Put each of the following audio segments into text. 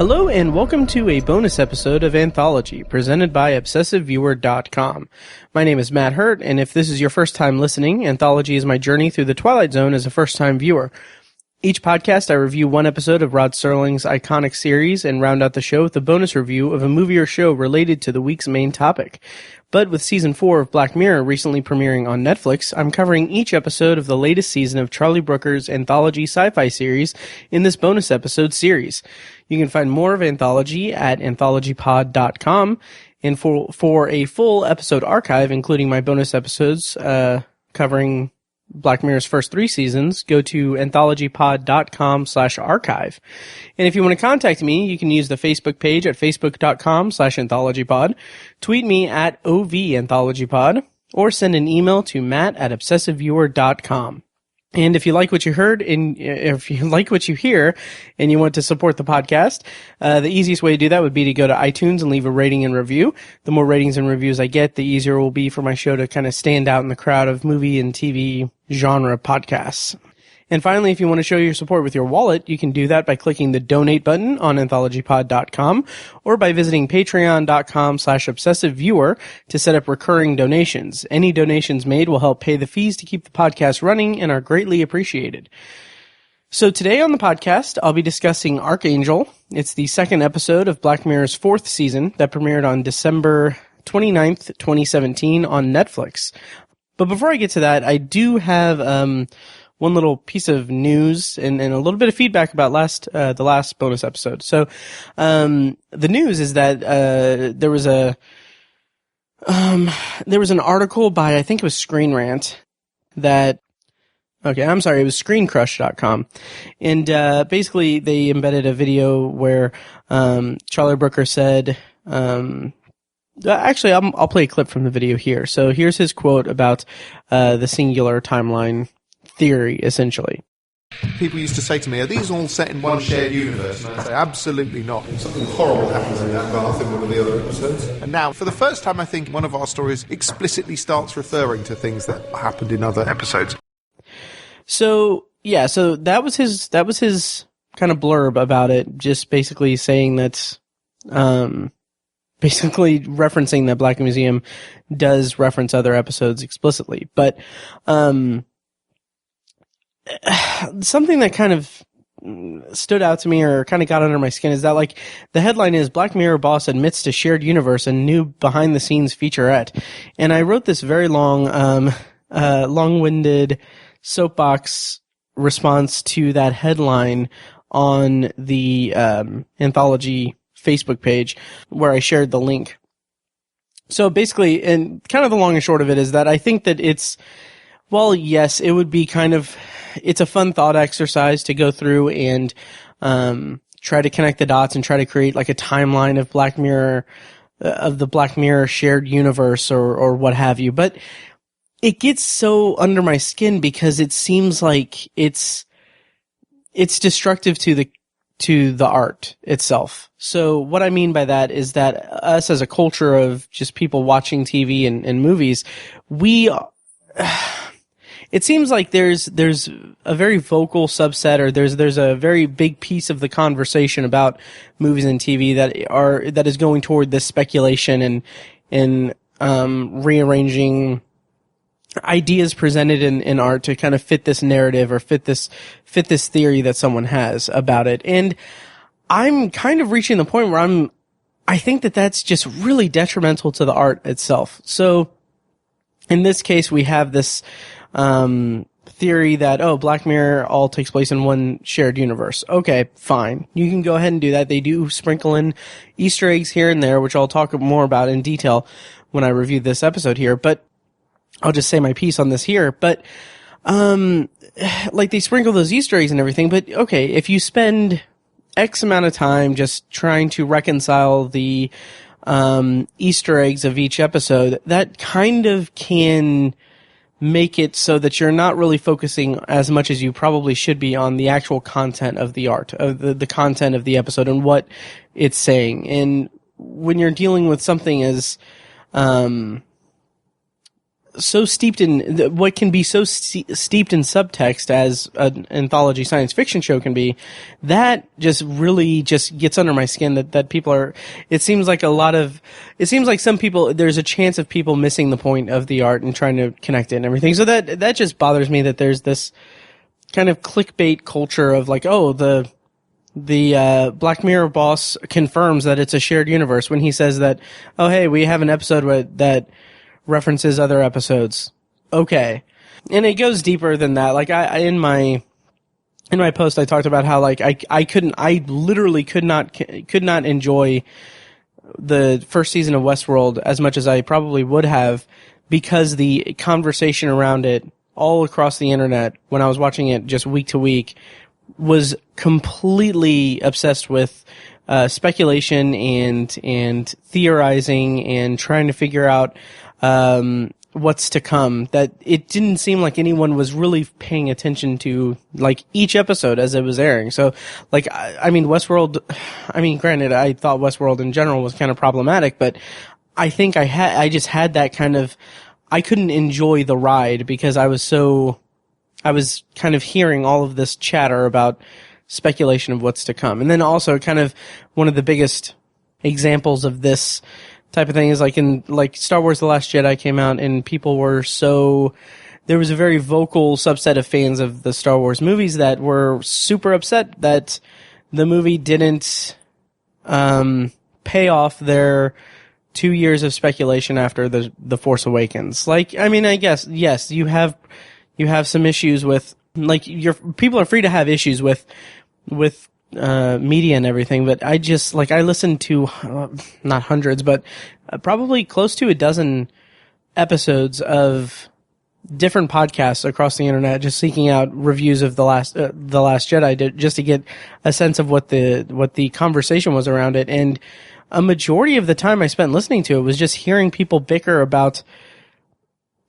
Hello and welcome to a bonus episode of Anthology, presented by ObsessiveViewer.com. My name is Matt Hurt, and if this is your first time listening, Anthology is my journey through the Twilight Zone as a first-time viewer. Each podcast, I review one episode of Rod Serling's iconic series and round out the show with a bonus review of a movie or show related to the week's main topic. But with Season 4 of Black Mirror recently premiering on Netflix, I'm covering each episode of the latest season of Charlie Brooker's Anthology sci-fi series in this bonus episode series. You can find more of Anthology at anthologypod.com, and for a full episode archive, including my bonus episodes covering Black Mirror's first 3 seasons, go to anthologypod.com/archive. And if you want to contact me, you can use the Facebook page at facebook.com/anthologypod, tweet me at OVAnthologypod, or send an email to matt@obsessiveviewer.com. And if you like what you heard, and if you like what you hear, and you want to support the podcast, the easiest way to do that would be to go to iTunes and leave a rating and review. The more ratings and reviews I get, the easier it will be for my show to kind of stand out in the crowd of movie and TV genre podcasts. And finally, if you want to show your support with your wallet, you can do that by clicking the donate button on anthologypod.com or by visiting patreon.com/obsessiveviewer to set up recurring donations. Any donations made will help pay the fees to keep the podcast running and are greatly appreciated. So today on the podcast, I'll be discussing Arkangel. It's the second episode of Black Mirror's 4th season that premiered on December 29th, 2017 on Netflix. But before I get to that, I do have one little piece of news and a little bit of feedback about the last bonus episode. So, the news is that, there was an article by, I think it was Screen Rant it was screencrush.com. And, basically they embedded a video where, Charlie Brooker said, actually, I'll play a clip from the video here. So here's his quote about, the singular timeline theory, essentially. People used to say to me, are these all set in one shared universe? And I'd say, absolutely not. Something horrible happens in that bath in one of the other episodes. And now, for the first time, I think one of our stories explicitly starts referring to things that happened in other episodes. So, yeah, so that was his kind of blurb about it, just basically saying that, basically referencing that Black Museum does reference other episodes explicitly. But, something that kind of stood out to me or kind of got under my skin is that, like, the headline is Black Mirror boss admits to shared universe and new behind the scenes featurette. And I wrote this very long-winded soapbox response to that headline on the Anthology Facebook page where I shared the link. So basically, and kind of the long and short of it is that I think that well, yes, it would be it's a fun thought exercise to go through and try to connect the dots and try to create like a timeline of Black Mirror, of the Black Mirror shared universe or what have you. But it gets so under my skin because it seems like it's destructive to the art itself. So what I mean by that is that us as a culture of just people watching TV and movies, it seems like there's a very vocal subset, or there's a very big piece of the conversation about movies and TV that is going toward this speculation and rearranging ideas presented in art to kind of fit this narrative or fit this theory that someone has about it. And I'm kind of reaching the point where I think that that's just really detrimental to the art itself. So in this case, we have this theory that, Black Mirror all takes place in one shared universe. Okay, fine. You can go ahead and do that. They do sprinkle in Easter eggs here and there, which I'll talk more about in detail when I review this episode here, but I'll just say my piece on this here. But, like, they sprinkle those Easter eggs and everything, but okay, if you spend X amount of time just trying to reconcile the Easter eggs of each episode, that kind of can make it so that you're not really focusing as much as you probably should be on the actual content of the art, of the content of the episode and what it's saying. And when you're dealing with something as so steeped in what can be so steeped in subtext as an anthology science fiction show can be, that just really just gets under my skin that people are, it seems like some people, there's a chance of people missing the point of the art and trying to connect it and everything. So that just bothers me that there's this kind of clickbait culture of like, oh, the Black Mirror boss confirms that it's a shared universe when he says that, oh, hey, we have an episode that references other episodes. Okay. And it goes deeper than that. Like in my post, I talked about how like I literally could not enjoy the first season of Westworld as much as I probably would have, because the conversation around it all across the internet when I was watching it just week to week was completely obsessed with speculation and theorizing and trying to figure out what's to come. That it didn't seem like anyone was really paying attention to like each episode as it was airing. So like I mean Westworld, I mean granted I thought Westworld in general was kind of problematic, but I think I just had that kind of, I couldn't enjoy the ride because I was kind of hearing all of this chatter about speculation of what's to come. And then also kind of one of the biggest examples of this type of thing is like in like Star Wars The Last Jedi came out and people were there was a very vocal subset of fans of the Star Wars movies that were super upset that the movie didn't pay off their 2 years of speculation after the Force Awakens. Like, I mean, I guess, yes, you have some issues with, like, people are free to have issues with media and everything, but I just, like, I listened to, not hundreds, but probably close to a dozen episodes of different podcasts across the internet, just seeking out reviews of The Last Jedi just to get a sense of what the conversation was around it. And a majority of the time I spent listening to it was just hearing people bicker about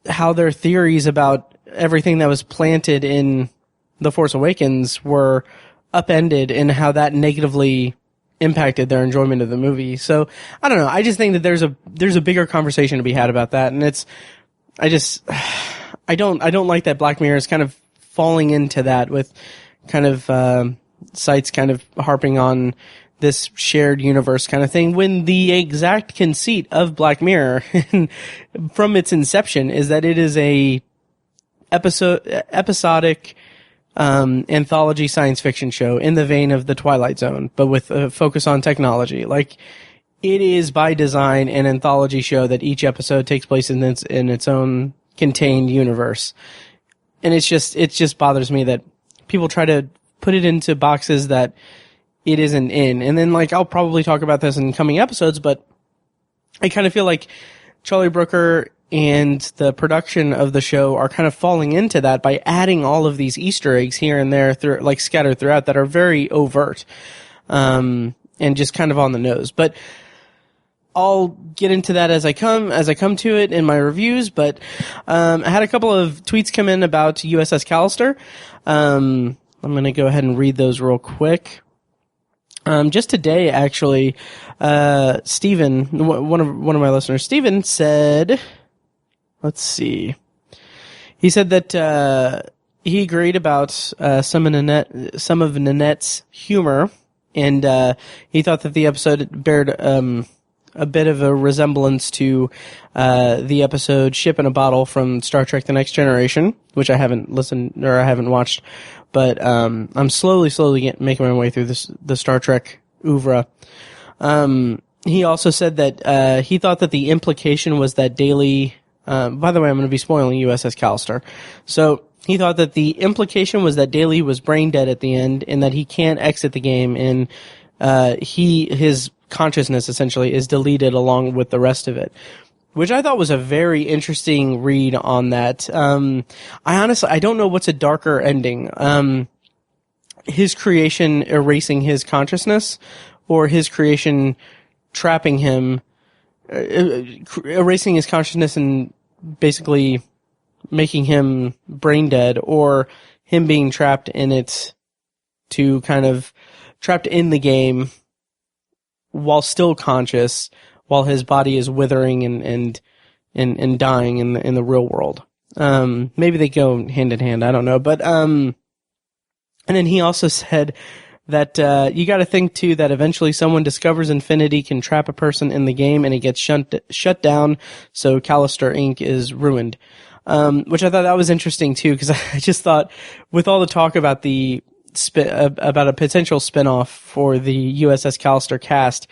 how their theories about everything that was planted in The Force Awakens were upended and how that negatively impacted their enjoyment of the movie. So I don't know. I just think that there's a bigger conversation to be had about that. And I don't like that Black Mirror is kind of falling into that with kind of, sites kind of harping on this shared universe kind of thing, when the exact conceit of Black Mirror from its inception is that it is a episodic anthology science fiction show in the vein of The Twilight Zone, but with a focus on technology. Like, it is by design an anthology show that each episode takes place in its own contained universe. And it just bothers me that people try to put it into boxes that it isn't in. And then, like, I'll probably talk about this in coming episodes, but I kind of feel like Charlie Brooker and the production of the show are kind of falling into that by adding all of these Easter eggs here and there, like scattered throughout, that are very overt, and just kind of on the nose. But I'll get into that as I come to it in my reviews. But I had a couple of tweets come in about USS Callister. I'm going to go ahead and read those real quick. Just today, actually, Steven, one of my listeners, Steven said, let's see. He said that, he agreed about, some of Nanette's humor, and, he thought that the episode bared, a bit of a resemblance to, the episode Ship in a Bottle from Star Trek The Next Generation, which I haven't listened, or I haven't watched. But I'm slowly making my way through the Star Trek oeuvre. He also said that he thought that the implication was that Daly. By the way, I'm going to be spoiling USS Callister. So he thought that the implication was that Daly was brain dead at the end, and that he can't exit the game, and his consciousness essentially is deleted along with the rest of it, which I thought was a very interesting read on that. I don't know what's a darker ending. His creation erasing his consciousness, or his creation trapping him, erasing his consciousness and basically making him brain dead, or him being trapped in it, to kind of trapped in the game while still conscious, while his body is withering and and dying in the real world. Maybe they go hand in hand. I don't know. But, and then he also said that, you got to think too that eventually someone discovers Infinity can trap a person in the game and it gets shut down. So Callister Inc. is ruined. Which I thought that was interesting too, because I just thought with all the talk about about a potential spinoff for the USS Callister cast,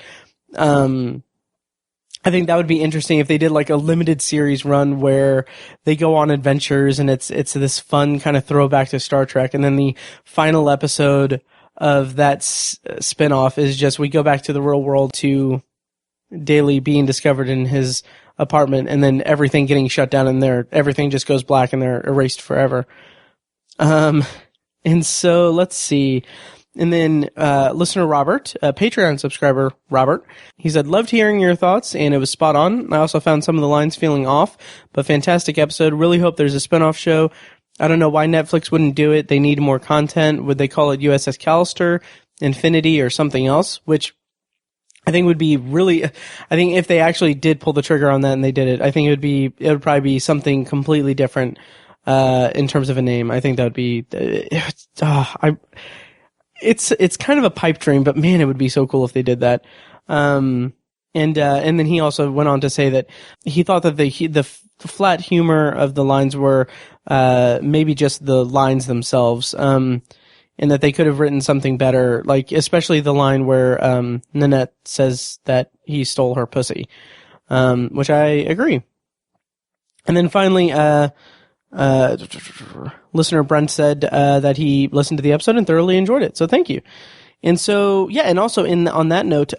I think that would be interesting if they did like a limited series run where they go on adventures and it's this fun kind of throwback to Star Trek. And then the final episode of that spinoff is just, we go back to the real world to Daly being discovered in his apartment and then everything getting shut down and everything just goes black and they're erased forever. And so let's see. And then, listener Robert, Patreon subscriber Robert, he said, loved hearing your thoughts and it was spot on. I also found some of the lines feeling off, but fantastic episode. Really hope there's a spinoff show. I don't know why Netflix wouldn't do it. They need more content. Would they call it USS Callister, Infinity, or something else? Which I think would be really, I think if they actually did pull the trigger on that and they did it, I think it would probably be something completely different, in terms of a name. I think that would be, it's kind of a pipe dream, but man, it would be so cool if they did that. And then he also went on to say that he thought that the flat humor of the lines were, maybe just the lines themselves, and that they could have written something better, like especially the line where, Nanette says that he stole her pussy, which I agree. And then finally, listener Brent said that he listened to the episode and thoroughly enjoyed it. So thank you. And so, yeah, and also on that note,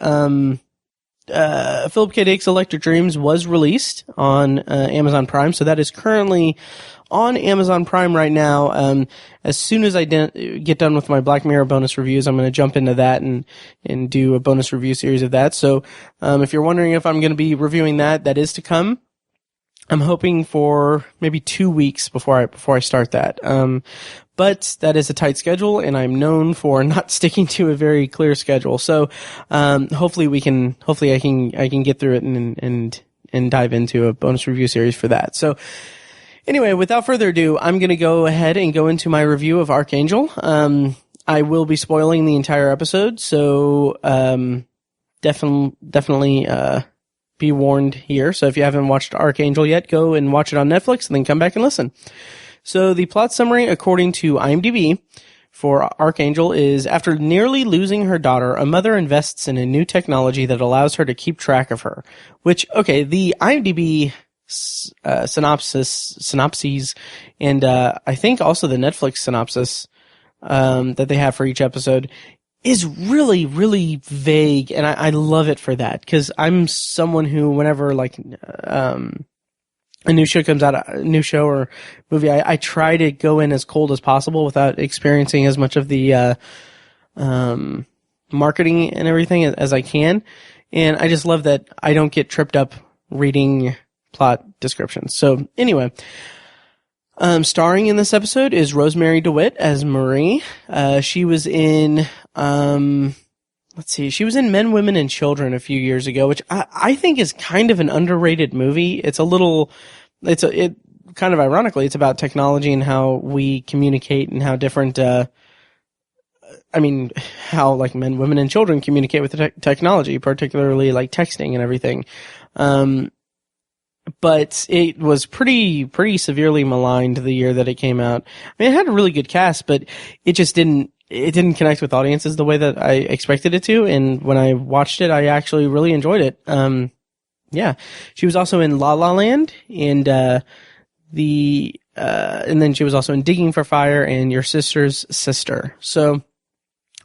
Philip K. Dick's Electric Dreams was released on Amazon Prime. So that is currently on Amazon Prime right now. As soon as I get done with my Black Mirror bonus reviews, I'm going to jump into that and do a bonus review series of that. So, if you're wondering if I'm going to be reviewing that is to come. I'm hoping for maybe 2 weeks before I start that. But that is a tight schedule and I'm known for not sticking to a very clear schedule. So, hopefully I can get through it and dive into a bonus review series for that. So anyway, without further ado, I'm going to go ahead and go into my review of Arkangel. I will be spoiling the entire episode. So, definitely, be warned here. So if you haven't watched Arkangel yet, go and watch it on Netflix and then come back and listen. So the plot summary, according to IMDb, for Arkangel is, after nearly losing her daughter, a mother invests in a new technology that allows her to keep track of her. Which, okay, the IMDb synopses, and I think also the Netflix synopsis that they have for each episode is really, really vague, and I love it for that, because I'm someone who, whenever, like, a new show comes out, a new show or movie, I try to go in as cold as possible without experiencing as much of the, marketing and everything as I can, and I just love that I don't get tripped up reading plot descriptions. So, anyway, starring in this episode is Rosemary DeWitt as Marie. She was in, she was in Men, Women, and Children a few years ago, which I think is kind of an underrated movie. It's kind of ironically, it's about technology and how we communicate and how different, how like men, women, and children communicate with the technology, particularly like texting and everything. But it was pretty severely maligned the year that it came out. I mean, it had a really good cast, but it just didn't connect with audiences the way that I expected it to. And when I watched it, I actually really enjoyed it. Yeah. She was also in La La Land and then she was also in Digging for Fire and Your Sister's Sister. So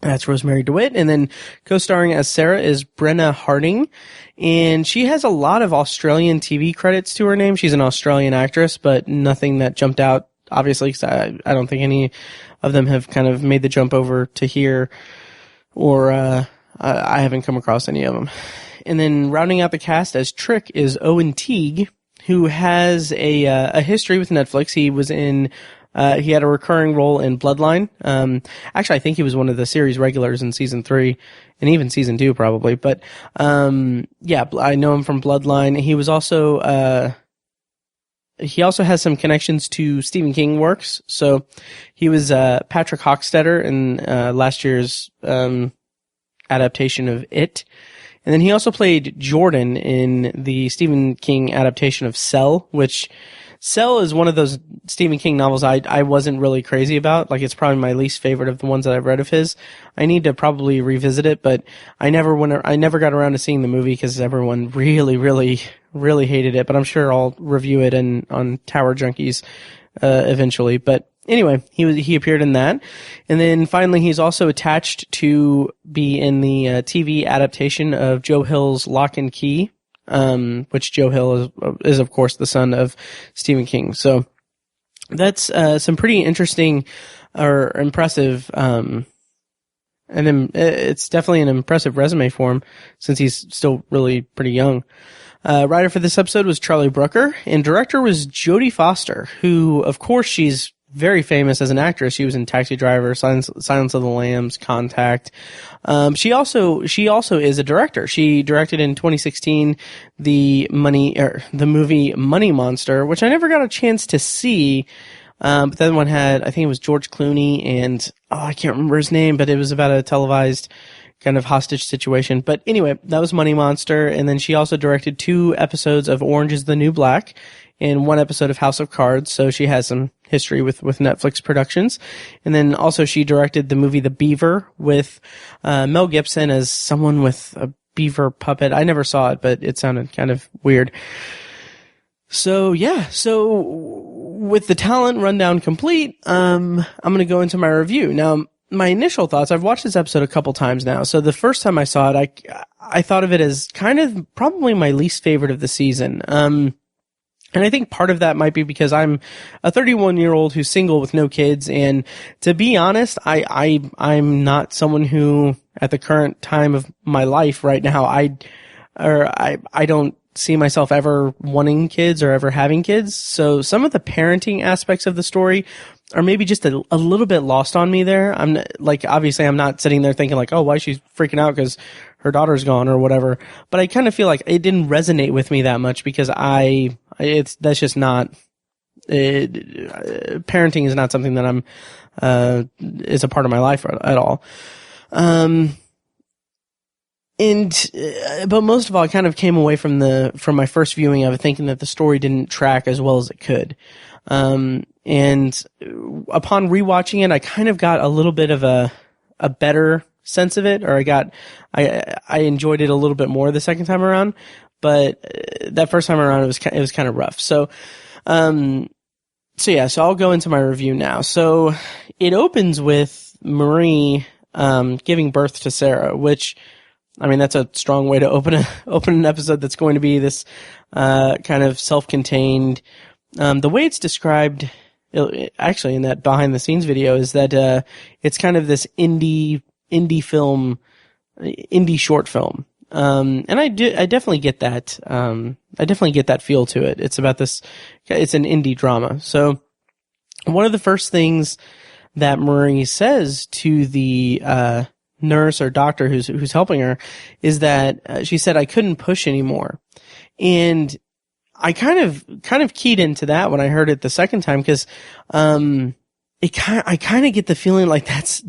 that's Rosemary DeWitt. And then co-starring as Sarah is Brenna Harding. And she has a lot of Australian TV credits to her name. She's an Australian actress, but nothing that jumped out, obviously, because I don't think any of them have kind of made the jump over to here, or I haven't come across any of them. And then rounding out the cast as Trick is Owen Teague, who has a history with Netflix. He was in he had a recurring role in Bloodline. Actually, I think he was one of the series regulars in season 3 and even season 2 probably. But, yeah, I know him from Bloodline. He was also, he also has some connections to Stephen King works. So he was Patrick Hockstetter in last year's adaptation of It. And then he also played Jordan in the Stephen King adaptation of Cell, which Cell is one of those Stephen King novels I wasn't really crazy about. Like, it's probably my least favorite of the ones that I've read of his. I need to probably revisit it, but I never got around to seeing the movie because everyone really, really, really hated it. But I'm sure I'll review it on Tower Junkies eventually. But anyway, he appeared in that. And then finally, he's also attached to be in the TV adaptation of Joe Hill's Lock and Key, which Joe Hill is of course the son of Stephen King. So that's some pretty interesting or impressive, and then it's definitely an impressive resume for him since he's still really pretty young. Writer for this episode was Charlie Brooker, and director was Jodie Foster, who of course she's very famous as an actress. She was in Taxi Driver, Silence of the Lambs, Contact. She also is a director. She directed in 2016 the movie Money Monster, which I never got a chance to see. But that one had, I think it was George Clooney and, I can't remember his name, but it was about a televised kind of hostage situation. But anyway, that was Money Monster. And then she also directed 2 episodes of Orange is the New Black and 1 episode of House of Cards. So she has some history with Netflix productions. And then also she directed the movie The Beaver with Mel Gibson as someone with a beaver puppet. I never saw it, but it sounded kind of weird. So yeah, with the talent rundown complete, I'm going to go into my review. Now, my initial thoughts, I've watched this episode a couple times now. So the first time I saw it, I thought of it as kind of probably my least favorite of the season. And I think part of that might be because I'm a 31-year-old who's single with no kids. And to be honest, I'm not someone who at the current time of my life right now, I don't see myself ever wanting kids or ever having kids. So some of the parenting aspects of the story are maybe just a little bit lost on me there. Obviously I'm not sitting there thinking like, oh, why is she freaking out because her daughter's gone or whatever. But I kind of feel like it didn't resonate with me that much because that's just not, parenting is not something that is a part of my life at all. But most of all, I kind of came away from my first viewing of it thinking that the story didn't track as well as it could. And upon rewatching it, I kind of got a little bit of a better sense of it, or I enjoyed it a little bit more the second time around, but that first time around it was kind of rough. So I'll go into my review now. So it opens with Marie, giving birth to Sarah, which, I mean, that's a strong way to open an episode that's going to be this, kind of self-contained. The way it's described, actually in that behind the scenes video, is that, it's kind of this indie short film. And I definitely get that. I definitely get that feel to it. It's about this, it's an indie drama. So one of the first things that Marie says to the, nurse or doctor who's helping her is that she said, I couldn't push anymore. And I kind of keyed into that when I heard it the second time, because I kind of get the feeling like that's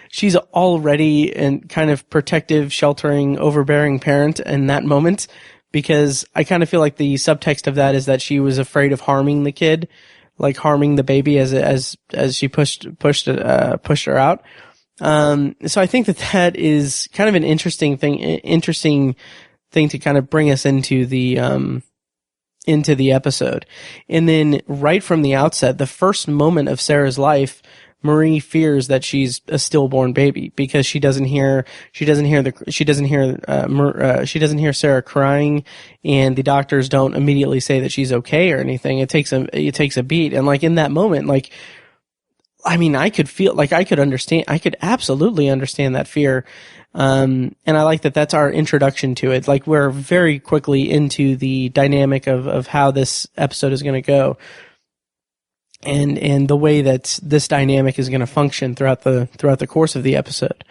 she's already a kind of protective, sheltering, overbearing parent in that moment, because I kind of feel like the subtext of that is that she was afraid of harming the kid, like harming the baby as she pushed her out. So I think that is kind of an interesting thing to kind of bring us into the episode. And then right from the outset, the first moment of Sarah's life, Marie fears that she's a stillborn baby because she doesn't hear Sarah crying, and the doctors don't immediately say that she's okay or anything. It takes a beat. And like in that moment, like, I mean, I could absolutely understand that fear. And I like that that's our introduction to it. Like, we're very quickly into the dynamic of how this episode is going to go, and the way that this dynamic is going to function throughout the course of the episode.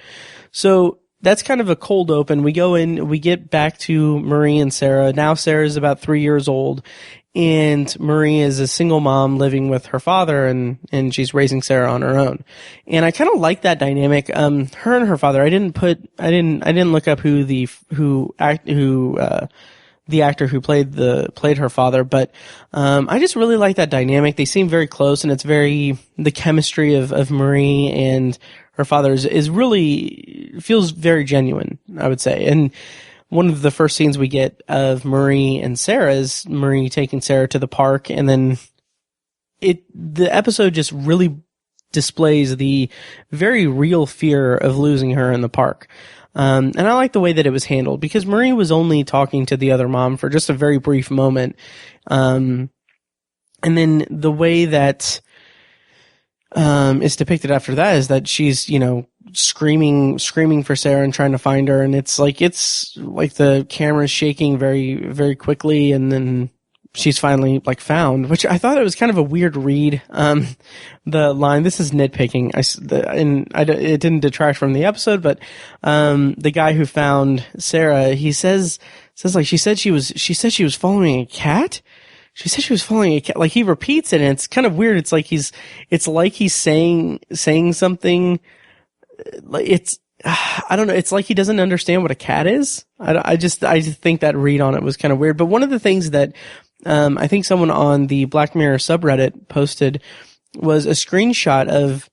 So that's kind of a cold open. We go in, we get back to Marie and Sarah. Now Sarah's about 3 years old, and Marie is a single mom living with her father, and she's raising Sarah on her own. And I kind of like that dynamic. Her and her father, I didn't look up who the actor who played her father, but I just really like that dynamic. They seem very close, and it's the chemistry of Marie and her father is really feels very genuine, I would say. And one of the first scenes we get of Marie and Sarah is Marie taking Sarah to the park, and then the episode just really displays the very real fear of losing her in the park. And I like the way that it was handled, because Marie was only talking to the other mom for just a very brief moment. And then the way that is depicted after that is that she's, screaming for Sarah and trying to find her. And it's like the camera's shaking very, very quickly. And then she's finally found, which I thought it was kind of a weird read. The line, this is nitpicking, it didn't detract from the episode, but the guy who found Sarah, he says she said she was following a cat. She said she was following a cat. Like, he repeats it, and it's kind of weird. It's like he's saying something. I don't know. It's like he doesn't understand what a cat is. I just think that read on it was kind of weird. But one of the things that I think someone on the Black Mirror subreddit posted was a screenshot of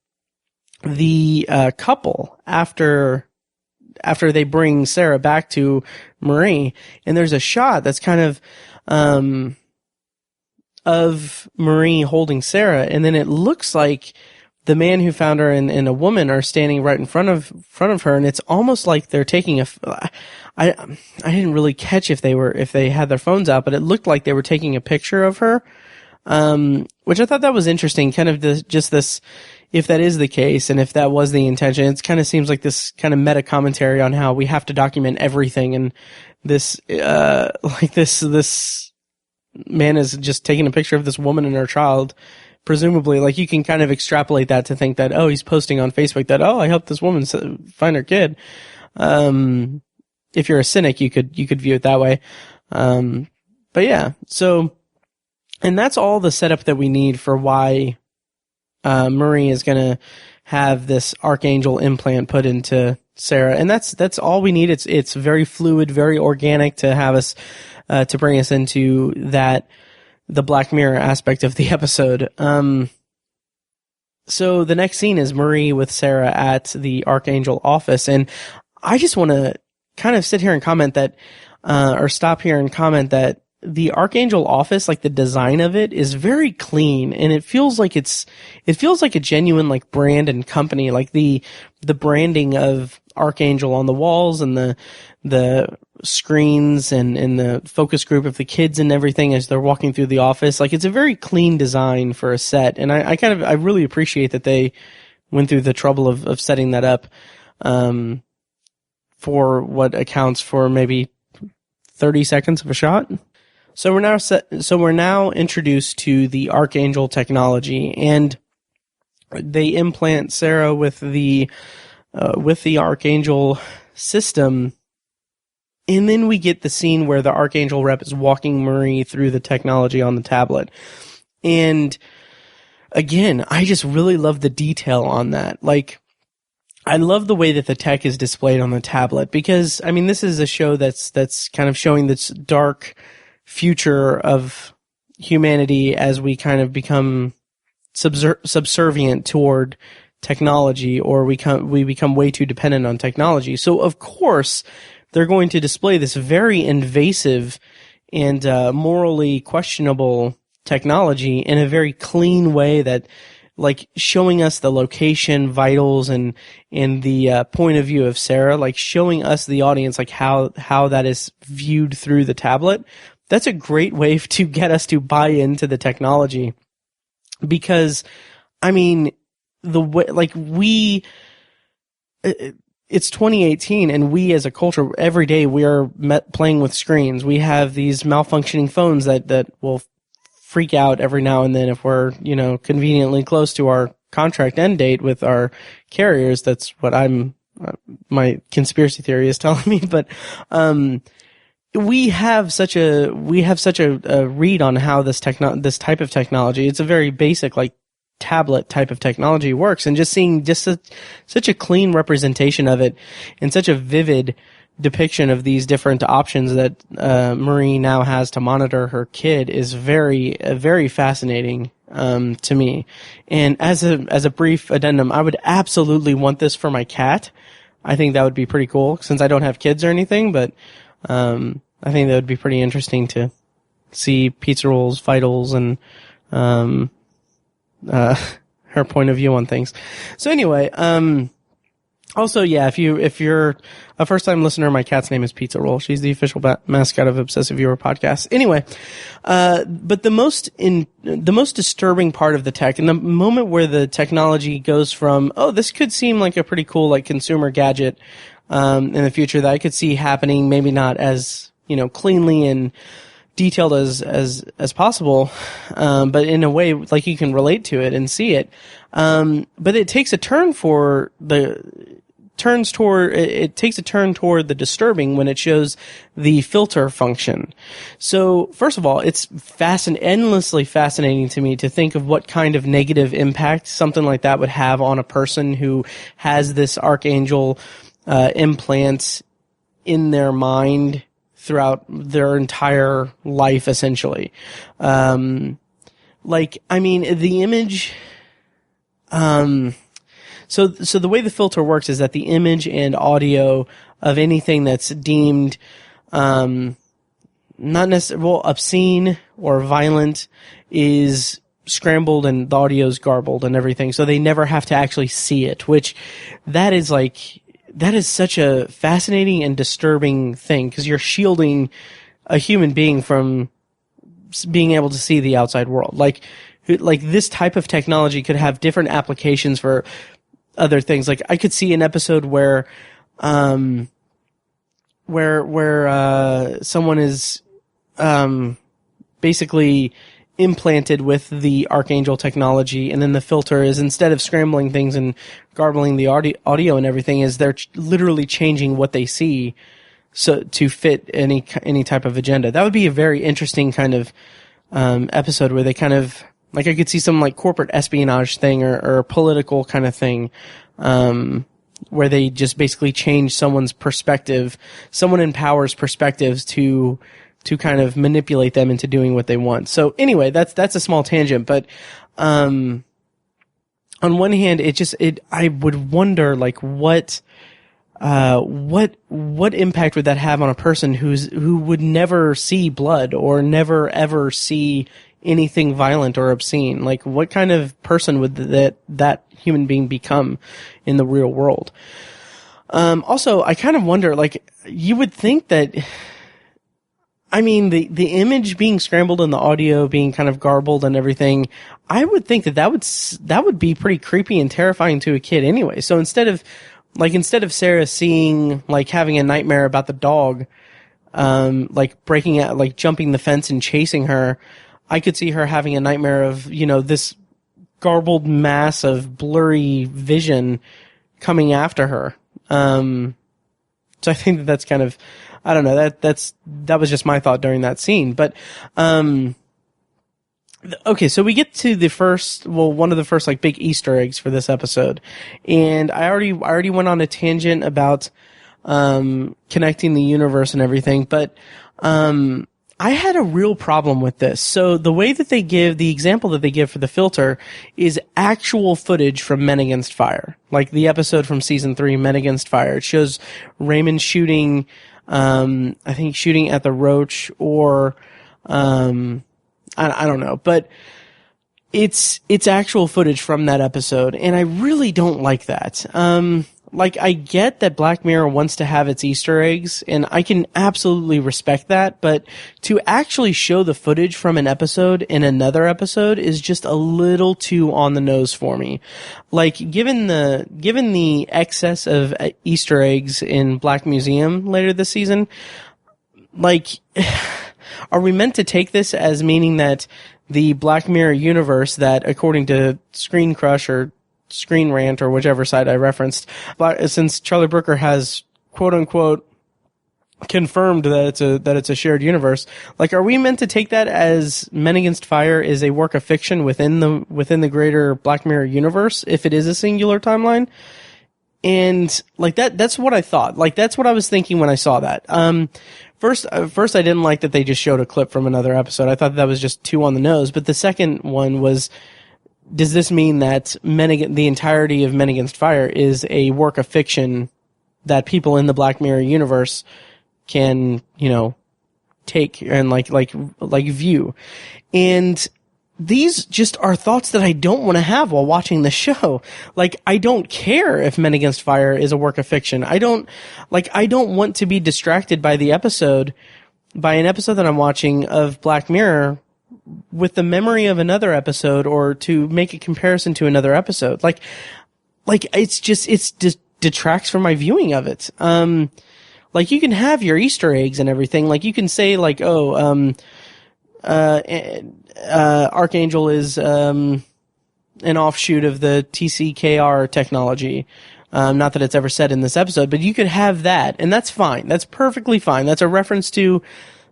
the couple after they bring Sarah back to Marie, and there's a shot that's kind of Marie holding Sarah, and then it looks like the man who found her and a woman are standing right in front of her, and it's almost like they're taking I didn't really catch if they had their phones out, but it looked like they were taking a picture of her, which I thought that was interesting. Kind of this, if that is the case, and if that was the intention, it kind of seems like this kind of meta commentary on how we have to document everything, and this man is just taking a picture of this woman and her child. Presumably, you can kind of extrapolate that to think that, he's posting on Facebook that, I helped this woman find her kid. If you're a cynic, you could view it that way. But yeah, so, and that's all the setup that we need for why, Marie is gonna have this Arkangel implant put into Sarah. And that's all we need. It's very fluid, very organic to have us, to bring us into the Black Mirror aspect of the episode. So the next scene is Marie with Sarah at the Arkangel office, and I just want to kind of sit here and comment that, or stop here and comment that the Arkangel office, the design of it is very clean, and it feels like a genuine brand and company, the branding of Arkangel on the walls and the screens and the focus group of the kids and everything as they're walking through the office. It's a very clean design for a set, and I really appreciate that they went through the trouble of setting that up, for what accounts for maybe 30 seconds of a shot. So we're now introduced to the Arkangel technology, and they implant Sarah with the Arkangel system. And then we get the scene where the Arkangel rep is walking Marie through the technology on the tablet. And again, I just really love the detail on that. I love the way that the tech is displayed on the tablet, because, this is a show that's kind of showing this dark future of humanity as we kind of become subservient toward technology, or we become way too dependent on technology. So of course they're going to display this very invasive and morally questionable technology in a very clean way, that showing us the location, vitals, and the point of view of Sarah, showing us, the audience, how that is viewed through the tablet. That's a great way to get us to buy into the technology, because the way, it's 2018, and we as a culture, every day we are playing with screens. We have these malfunctioning phones that will freak out every now and then if we're, conveniently close to our contract end date with our carriers. That's what my conspiracy theory is telling me. But, we have such a read on how this type of technology, it's a very basic, like, tablet type of technology works, and just seeing such a clean representation of it and such a vivid depiction of these different options that Marie now has to monitor her kid is very fascinating to me. And as a brief addendum, I would absolutely want this for my cat. I think that would be pretty cool, since I don't have kids or anything, but I think that would be pretty interesting to see Pizza Roll's vitals and her point of view on things. So anyway, also, yeah, if you're a first time listener, my cat's name is Pizza Roll. She's the official mascot of Obsessive Viewer Podcast. Anyway, but the most disturbing part of the tech, and the moment where the technology goes from, oh, this could seem like a pretty cool, like, consumer gadget, in the future that I could see happening, maybe not as, cleanly and detailed as possible, but in a way, like, you can relate to it and see it. But it takes a turn toward the disturbing when it shows the filter function. So, first of all, it's endlessly fascinating to me to think of what kind of negative impact something like that would have on a person who has this Arkangel implants in their mind throughout their entire life, essentially. The image, so the way the filter works is that the image and audio of anything that's deemed, not necessarily, obscene or violent is scrambled, and the audio's garbled and everything, so they never have to actually see it, which that is such a fascinating and disturbing thing, because you're shielding a human being from being able to see the outside world. Like this type of technology could have different applications for other things. Like, I could see an episode where someone is basically implanted with the Arkangel technology, and then the filter is, instead of scrambling things and garbling the audio and everything, is they're literally changing what they see so to fit any type of agenda. That would be a very interesting kind of episode, where they kind of, like, I could see some, like, corporate espionage thing or political kind of thing, where they just basically change someone's perspective, someone in power's perspectives to kind of manipulate them into doing what they want. So anyway, that's a small tangent, but on one hand, I would wonder, like, what impact would that have on a person who would never see blood or never ever see anything violent or obscene? Like, what kind of person would that human being become in the real world? Also, I kind of wonder, like, you would think that, I mean, the image being scrambled and the audio being kind of garbled and everything, I would think that would be pretty creepy and terrifying to a kid anyway. So instead of Sarah seeing, like, having a nightmare about the dog, like, breaking out, like, jumping the fence and chasing her, I could see her having a nightmare of, this garbled mass of blurry vision coming after her. So I think that's kind of, I don't know, that was just my thought during that scene. But, okay, so we get to one of the first, like, big Easter eggs for this episode. And I already went on a tangent about, connecting the universe and everything, but, I had a real problem with this. So the way that the example that they give for the filter is actual footage from Men Against Fire. Like the episode from season 3, Men Against Fire. It shows Raymond shooting, I think shooting at the roach, or, I don't know, but it's actual footage from that episode, and I really don't like that. Like, I get that Black Mirror wants to have its Easter eggs, and I can absolutely respect that, but to actually show the footage from an episode in another episode is just a little too on the nose for me. Like, given the excess of Easter eggs in Black Museum later this season, like, are we meant to take this as meaning that the Black Mirror universe that, according to Screen Crush or Screen Rant or whichever site I referenced, since Charlie Brooker has quote unquote confirmed that it's a shared universe. Like, are we meant to take that as Men Against Fire is a work of fiction within the greater Black Mirror universe if it is a singular timeline? And like that's what I thought. Like, that's what I was thinking when I saw that. First I didn't like that they just showed a clip from another episode. I thought that was just too on the nose. But the second one was, does this mean that the entirety of Men Against Fire is a work of fiction that people in the Black Mirror universe can, take and like view? And these just are thoughts that I don't want to have while watching the show. Like, I don't care if Men Against Fire is a work of fiction. I don't want to be distracted by an episode that I'm watching of Black Mirror with the memory of another episode, or to make a comparison to another episode. Like it's just detracts from my viewing of it. Like, you can have your Easter eggs and everything. Like, you can say like, Arkangel is an offshoot of the TCKR technology. Not that it's ever said in this episode, but you could have that, and that's fine. That's perfectly fine. That's a reference to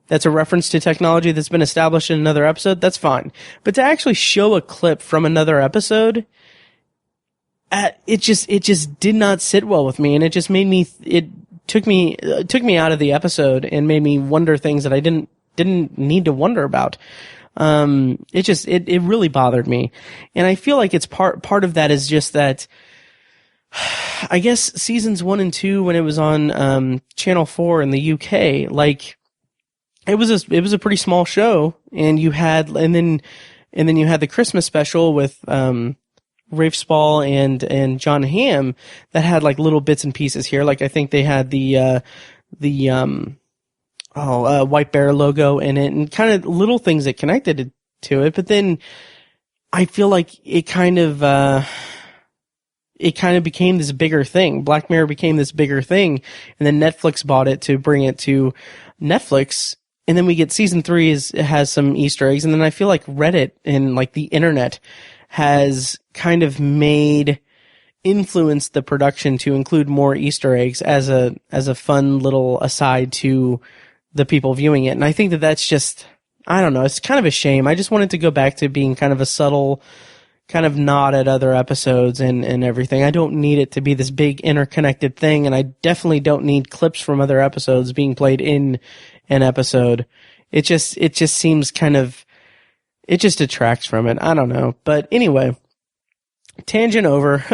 technology that's been established in another episode. That's fine. But to actually show a clip from another episode, it just did not sit well with me, and it just made me. It took me out of the episode and made me wonder things that I didn't need to wonder about. It really bothered me. And I feel like it's part of that is just that, I guess seasons 1 and 2, when it was on, Channel 4 in the UK, like, it was a pretty small show, and then you had the Christmas special with, Rafe Spall and John Hamm that had like little bits and pieces here. Like, I think they had the White Bear logo in it, and kind of little things that connected to it. But then I feel like it kind of became this bigger thing. Black Mirror became this bigger thing, and then Netflix bought it to bring it to Netflix. And then we get season 3 has some Easter eggs. And then I feel like Reddit and like the internet has kind of influenced the production to include more Easter eggs as a fun little aside to the people viewing it. And I think that's just, I don't know, it's kind of a shame. I just wanted to go back to being kind of a subtle kind of nod at other episodes and everything. I don't need it to be this big interconnected thing, and I definitely don't need clips from other episodes being played in an episode. It just seems kind of, it just detracts from it. I don't know. But anyway, tangent over.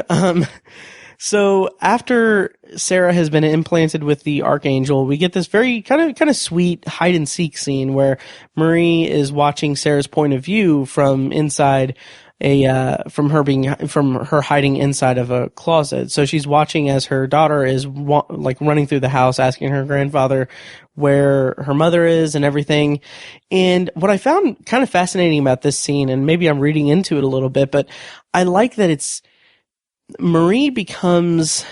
So after Sarah has been implanted with the Arkangel, we get this very kind of sweet hide and seek scene where Marie is watching Sarah's point of view from inside from her hiding inside of a closet. So she's watching as her daughter is running through the house, asking her grandfather where her mother is and everything. And what I found kind of fascinating about this scene, and maybe I'm reading into it a little bit, but I like that Marie becomes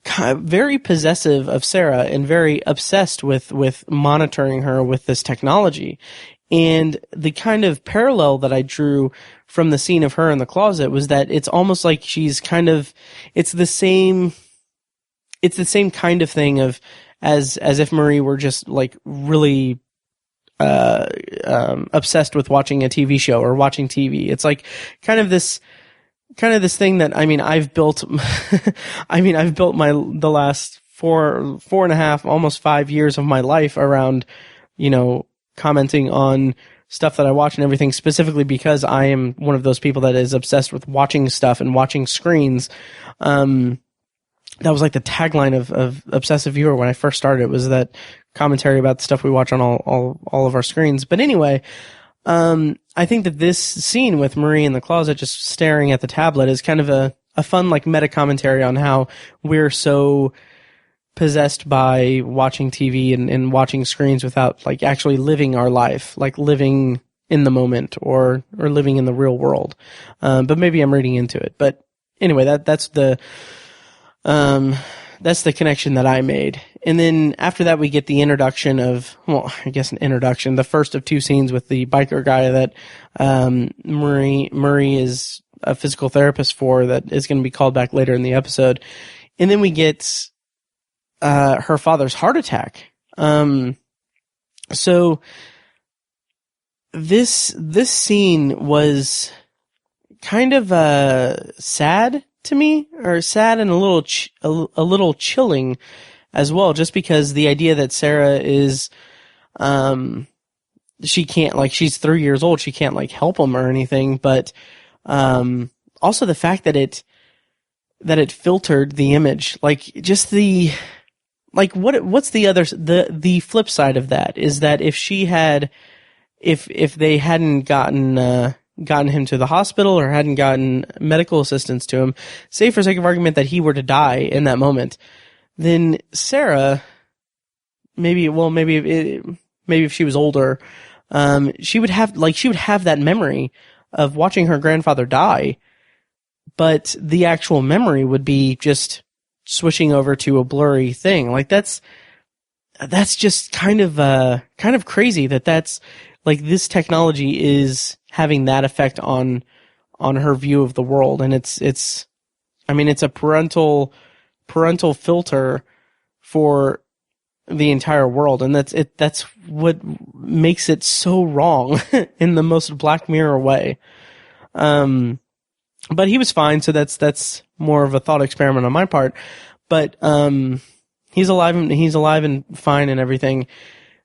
very possessive of Sarah and very obsessed with monitoring her with this technology. And the kind of parallel that I drew from the scene of her in the closet was that it's almost like she's it's the same kind of thing of as if Marie were just like really obsessed with watching a TV show or watching TV. It's like kind of this thing that, I mean, I've built the last 4.5, almost 5 years of my life around, commenting on stuff that I watch and everything, specifically because I am one of those people that is obsessed with watching stuff and watching screens. That was like the tagline of Obsessive Viewer when I first started. It was that commentary about the stuff we watch on all of our screens. But anyway, I think that this scene with Marie in the closet just staring at the tablet is kind of a fun like meta commentary on how we're so possessed by watching TV and watching screens without like actually living our life, like living in the moment or living in the real world. But maybe I'm reading into it. But anyway, that's the connection that I made. And then after that, we get the introduction the first of 2 scenes with the biker guy that Marie is a physical therapist for, that is going to be called back later in the episode. And then we get her father's heart attack. So this scene was kind of sad to me, or sad and a little chilling as well, just because the idea that Sarah is she can't, like, she's 3 years old, she can't like help him or anything, but also the fact that it filtered the image, like, just the, like, what's the flip side of that is that if they hadn't gotten him to the hospital or hadn't gotten medical assistance to him, say for sake of argument that he were to die in that moment, then Sarah, maybe if she was older, she would have that memory of watching her grandfather die, but the actual memory would be just switching over to a blurry thing. Like, that's just kind of crazy that's like, this technology is having that effect on her view of the world. And it's a parental filter for the entire world. And that's what makes it so wrong in the most Black Mirror way. But he was fine. So that's more of a thought experiment on my part, but, he's alive and fine and everything.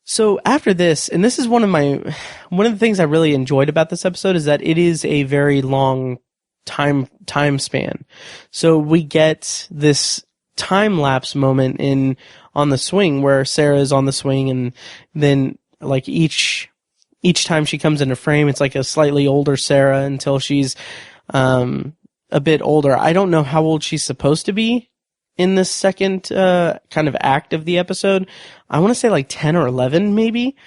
So after this, and this is one of the things I really enjoyed about this episode, is that it is a very long time span. So we get this time lapse moment on the swing where Sarah is on the swing, and then, like, each time she comes into frame, it's like a slightly older Sarah until she's a bit older. I don't know how old she's supposed to be in this second kind of act of the episode. I want to say like 10 or 11 maybe,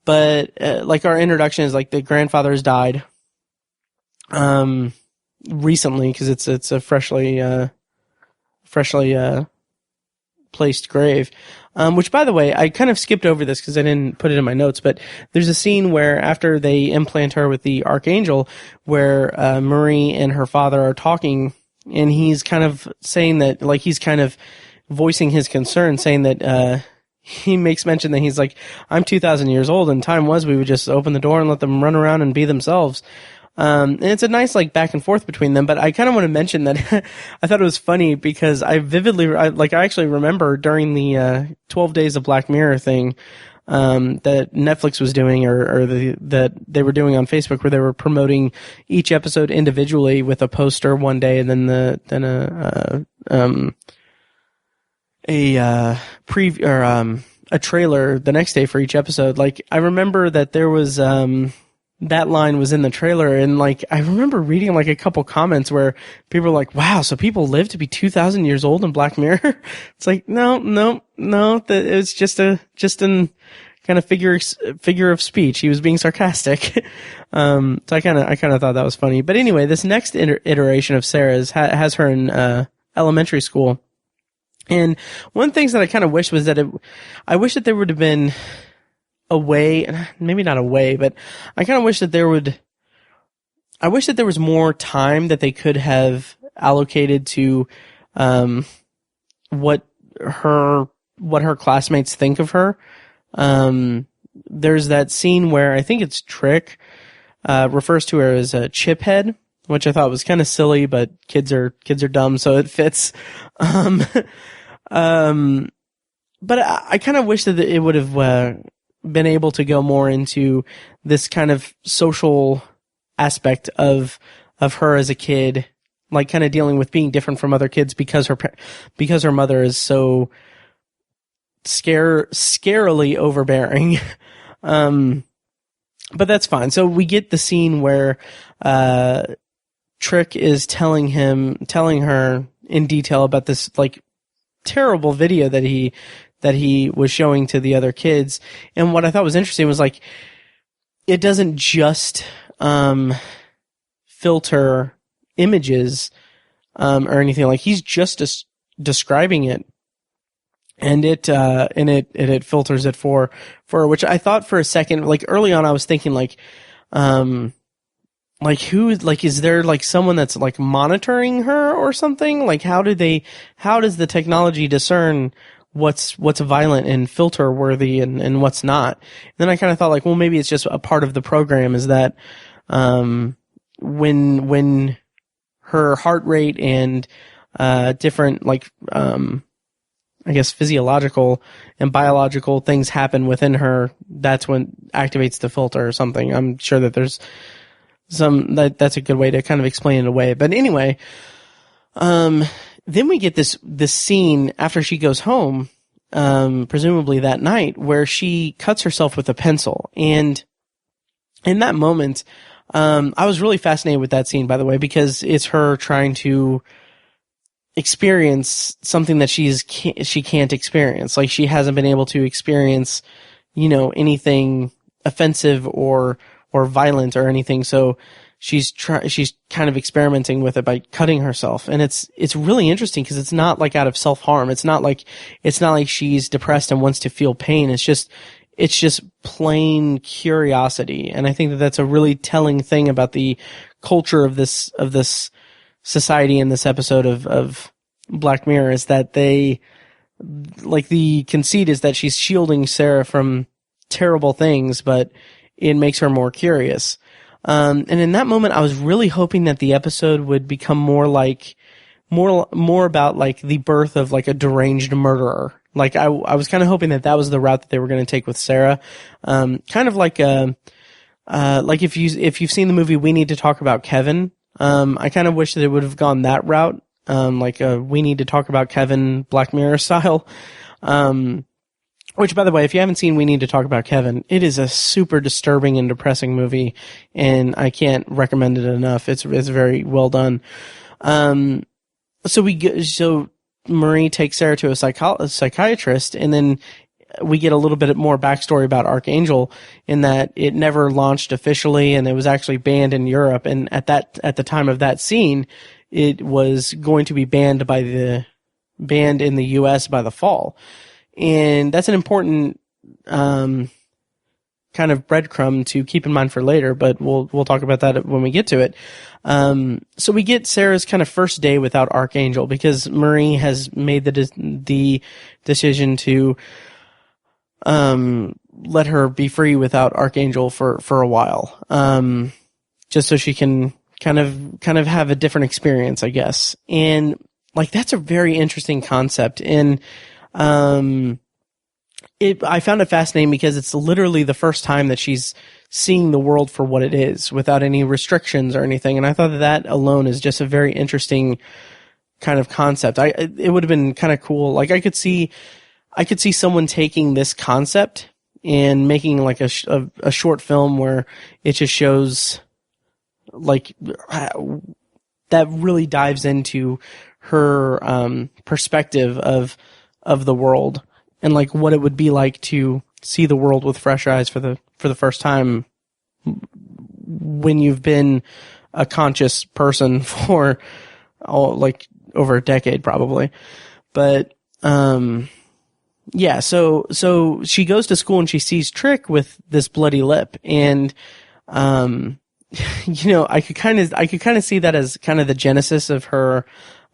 but like, our introduction is like the grandfather has died recently, because it's a freshly placed grave. Which, by the way, I kind of skipped over this because I didn't put it in my notes, but there's a scene where, after they implant her with the Arkangel, where Marie and her father are talking, and he's kind of saying that, like, he's kind of voicing his concern, saying that he makes mention that he's like, I'm 2,000 years old, and time was we would just open the door and let them run around and be themselves. And it's a nice, like, back and forth between them, but I kind of want to mention that I thought it was funny because I actually remember during the 12 Days of Black Mirror thing that Netflix was doing, or that they were doing on Facebook, where they were promoting each episode individually with a poster one day, and then a trailer the next day for each episode. Like, I remember that there was that line was in the trailer, and, like, I remember reading, like, a couple comments where people were like, wow, so people live to be 2,000 years old in Black Mirror? It's like, no, that it was just an kind of figure of speech. He was being sarcastic. So I kind of thought that was funny. But anyway, this next iteration of Sarah's has her in elementary school. And one of the things that I kind of wish was that I wish that there would have been a way, maybe not a way, but I kind of wish that there was more time that they could have allocated to what her classmates think of her. There's that scene where I think it's Trick refers to her as a chiphead, which I thought was kind of silly, but kids are dumb, so it fits. But I kind of wish that it would have been able to go more into this kind of social aspect of her as a kid, like, kind of dealing with being different from other kids because her mother is so scarily overbearing. But that's fine. So we get the scene where Trick is telling her in detail about this, like, terrible video that he was showing to the other kids. And what I thought was interesting was, like, it doesn't just filter images or anything. Like, he's just describing it, and it filters it for which I thought for a second, like, early on I was thinking, like is there, like, someone that's, like, monitoring her or something? Like, how does the technology discern what's violent and filter worthy and what's not. And then I kind of thought like, well, maybe it's just a part of the program is that, when her heart rate and, different like, I guess physiological and biological things happen within her, that's when activates the filter or something. I'm sure that there's that's a good way to kind of explain it away. But anyway, then we get this scene after she goes home, presumably that night, where she cuts herself with a pencil. And in that moment, I was really fascinated with that scene, by the way, because it's her trying to experience something that she can't experience. Like she hasn't been able to experience, anything offensive or violent or anything. So she's kind of experimenting with it by cutting herself. And it's really interesting because it's not like out of self-harm. It's not like she's depressed and wants to feel pain. It's just plain curiosity. And I think that that's a really telling thing about the culture of this society in this episode of Black Mirror, is that they, like, the conceit is that she's shielding Sarah from terrible things, but it makes her more curious. And in that moment, I was really hoping that the episode would become more about like the birth of like a deranged murderer. Like I was kind of hoping that was the route that they were going to take with Sarah. Kind of like if you've seen the movie We Need to Talk About Kevin, I kind of wish that it would have gone that route. We Need to Talk About Kevin Black Mirror style. Which, by the way, if you haven't seen We Need to Talk About Kevin, it is a super disturbing and depressing movie, and I can't recommend it enough. It's very well done. So Marie takes Sarah to a psychiatrist, and then we get a little bit more backstory about Arkangel in that it never launched officially, and it was actually banned in Europe. And at the time of that scene, it was going to be banned in the US by the fall. And that's an important, kind of breadcrumb to keep in mind for later, but we'll talk about that when we get to it. So we get Sarah's kind of first day without Arkangel because Marie has made the decision to, let her be free without Arkangel for a while. Just so she can kind of have a different experience, I guess. And like, that's a very interesting concept. And, I found it fascinating because it's literally the first time that she's seeing the world for what it is without any restrictions or anything. And I thought that alone is just a very interesting kind of concept. It would have been kind of cool. Like I could see someone taking this concept and making like a short film where it just shows like that really dives into her, perspective of the world and like what it would be like to see the world with fresh eyes for the first time when you've been a conscious person for like over a decade probably. But yeah, so she goes to school and she sees Trick with this bloody lip, and I could kind of see that as kind of the genesis of her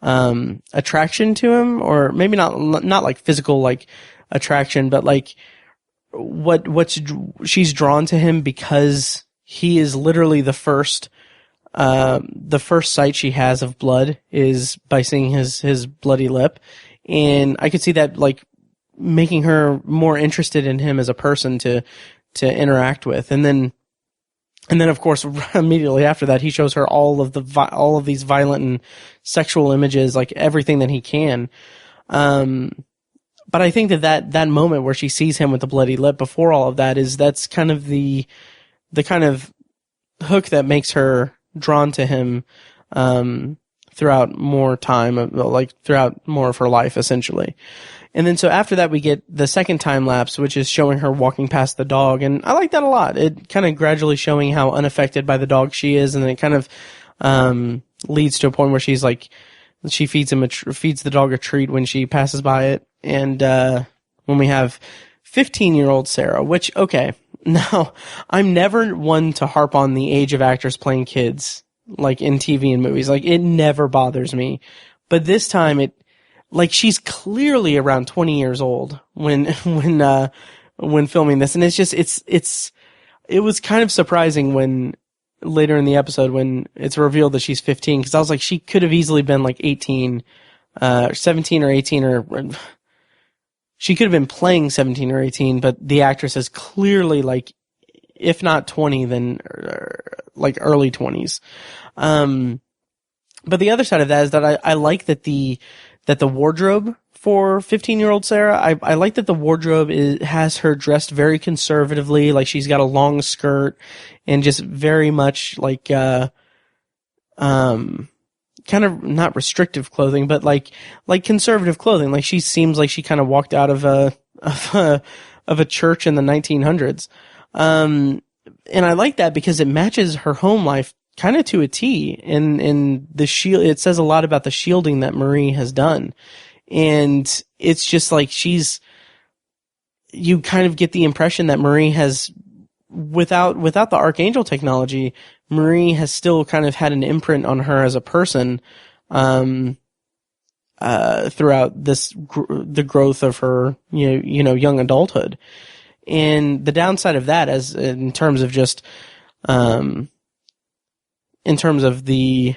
attraction to him, or maybe not like physical like attraction, but like she's drawn to him because he is literally the first sight she has of blood is by seeing his bloody lip. And I could see that like making her more interested in him as a person to interact with. And then of course immediately after that he shows her all of these violent and sexual images, like everything that he can. But I think that moment where she sees him with the bloody lip before all of that's kind of the kind of hook that makes her drawn to him, throughout more time, like throughout more of her life, essentially. And then so after that we get the second time lapse, which is showing her walking past the dog. And I like that a lot. It kind of gradually showing how unaffected by the dog she is. And then it kind of, leads to a point where she's like, she feeds the dog a treat when she passes by it. And, when we have 15-year-old Sarah, which, okay, now I'm never one to harp on the age of actors playing kids, like in TV and movies. Like it never bothers me. But this time like she's clearly around 20 years old when filming this. And it's just, it was kind of surprising when later in the episode when it's revealed that she's 15, because I was like, she could have easily been like 18, 17 or 18, or she could have been playing 17 or 18, but the actress is clearly like, if not 20, then like early 20s. But the other side of that is that I like that the wardrobe for 15-year-old Sarah, I like that the wardrobe has her dressed very conservatively, like she's got a long skirt and just very much like, kind of not restrictive clothing, but like conservative clothing. Like she seems like she kind of walked out of a church in the 1900s. And I like that because it matches her home life kind of to a T. And the shield, it says a lot about the shielding that Marie has done. And it's just like you kind of get the impression that Marie has, without the Arkangel technology, Marie has still kind of had an imprint on her as a person, throughout the growth of her, young adulthood. And the downside of that, as in terms of just, in terms of the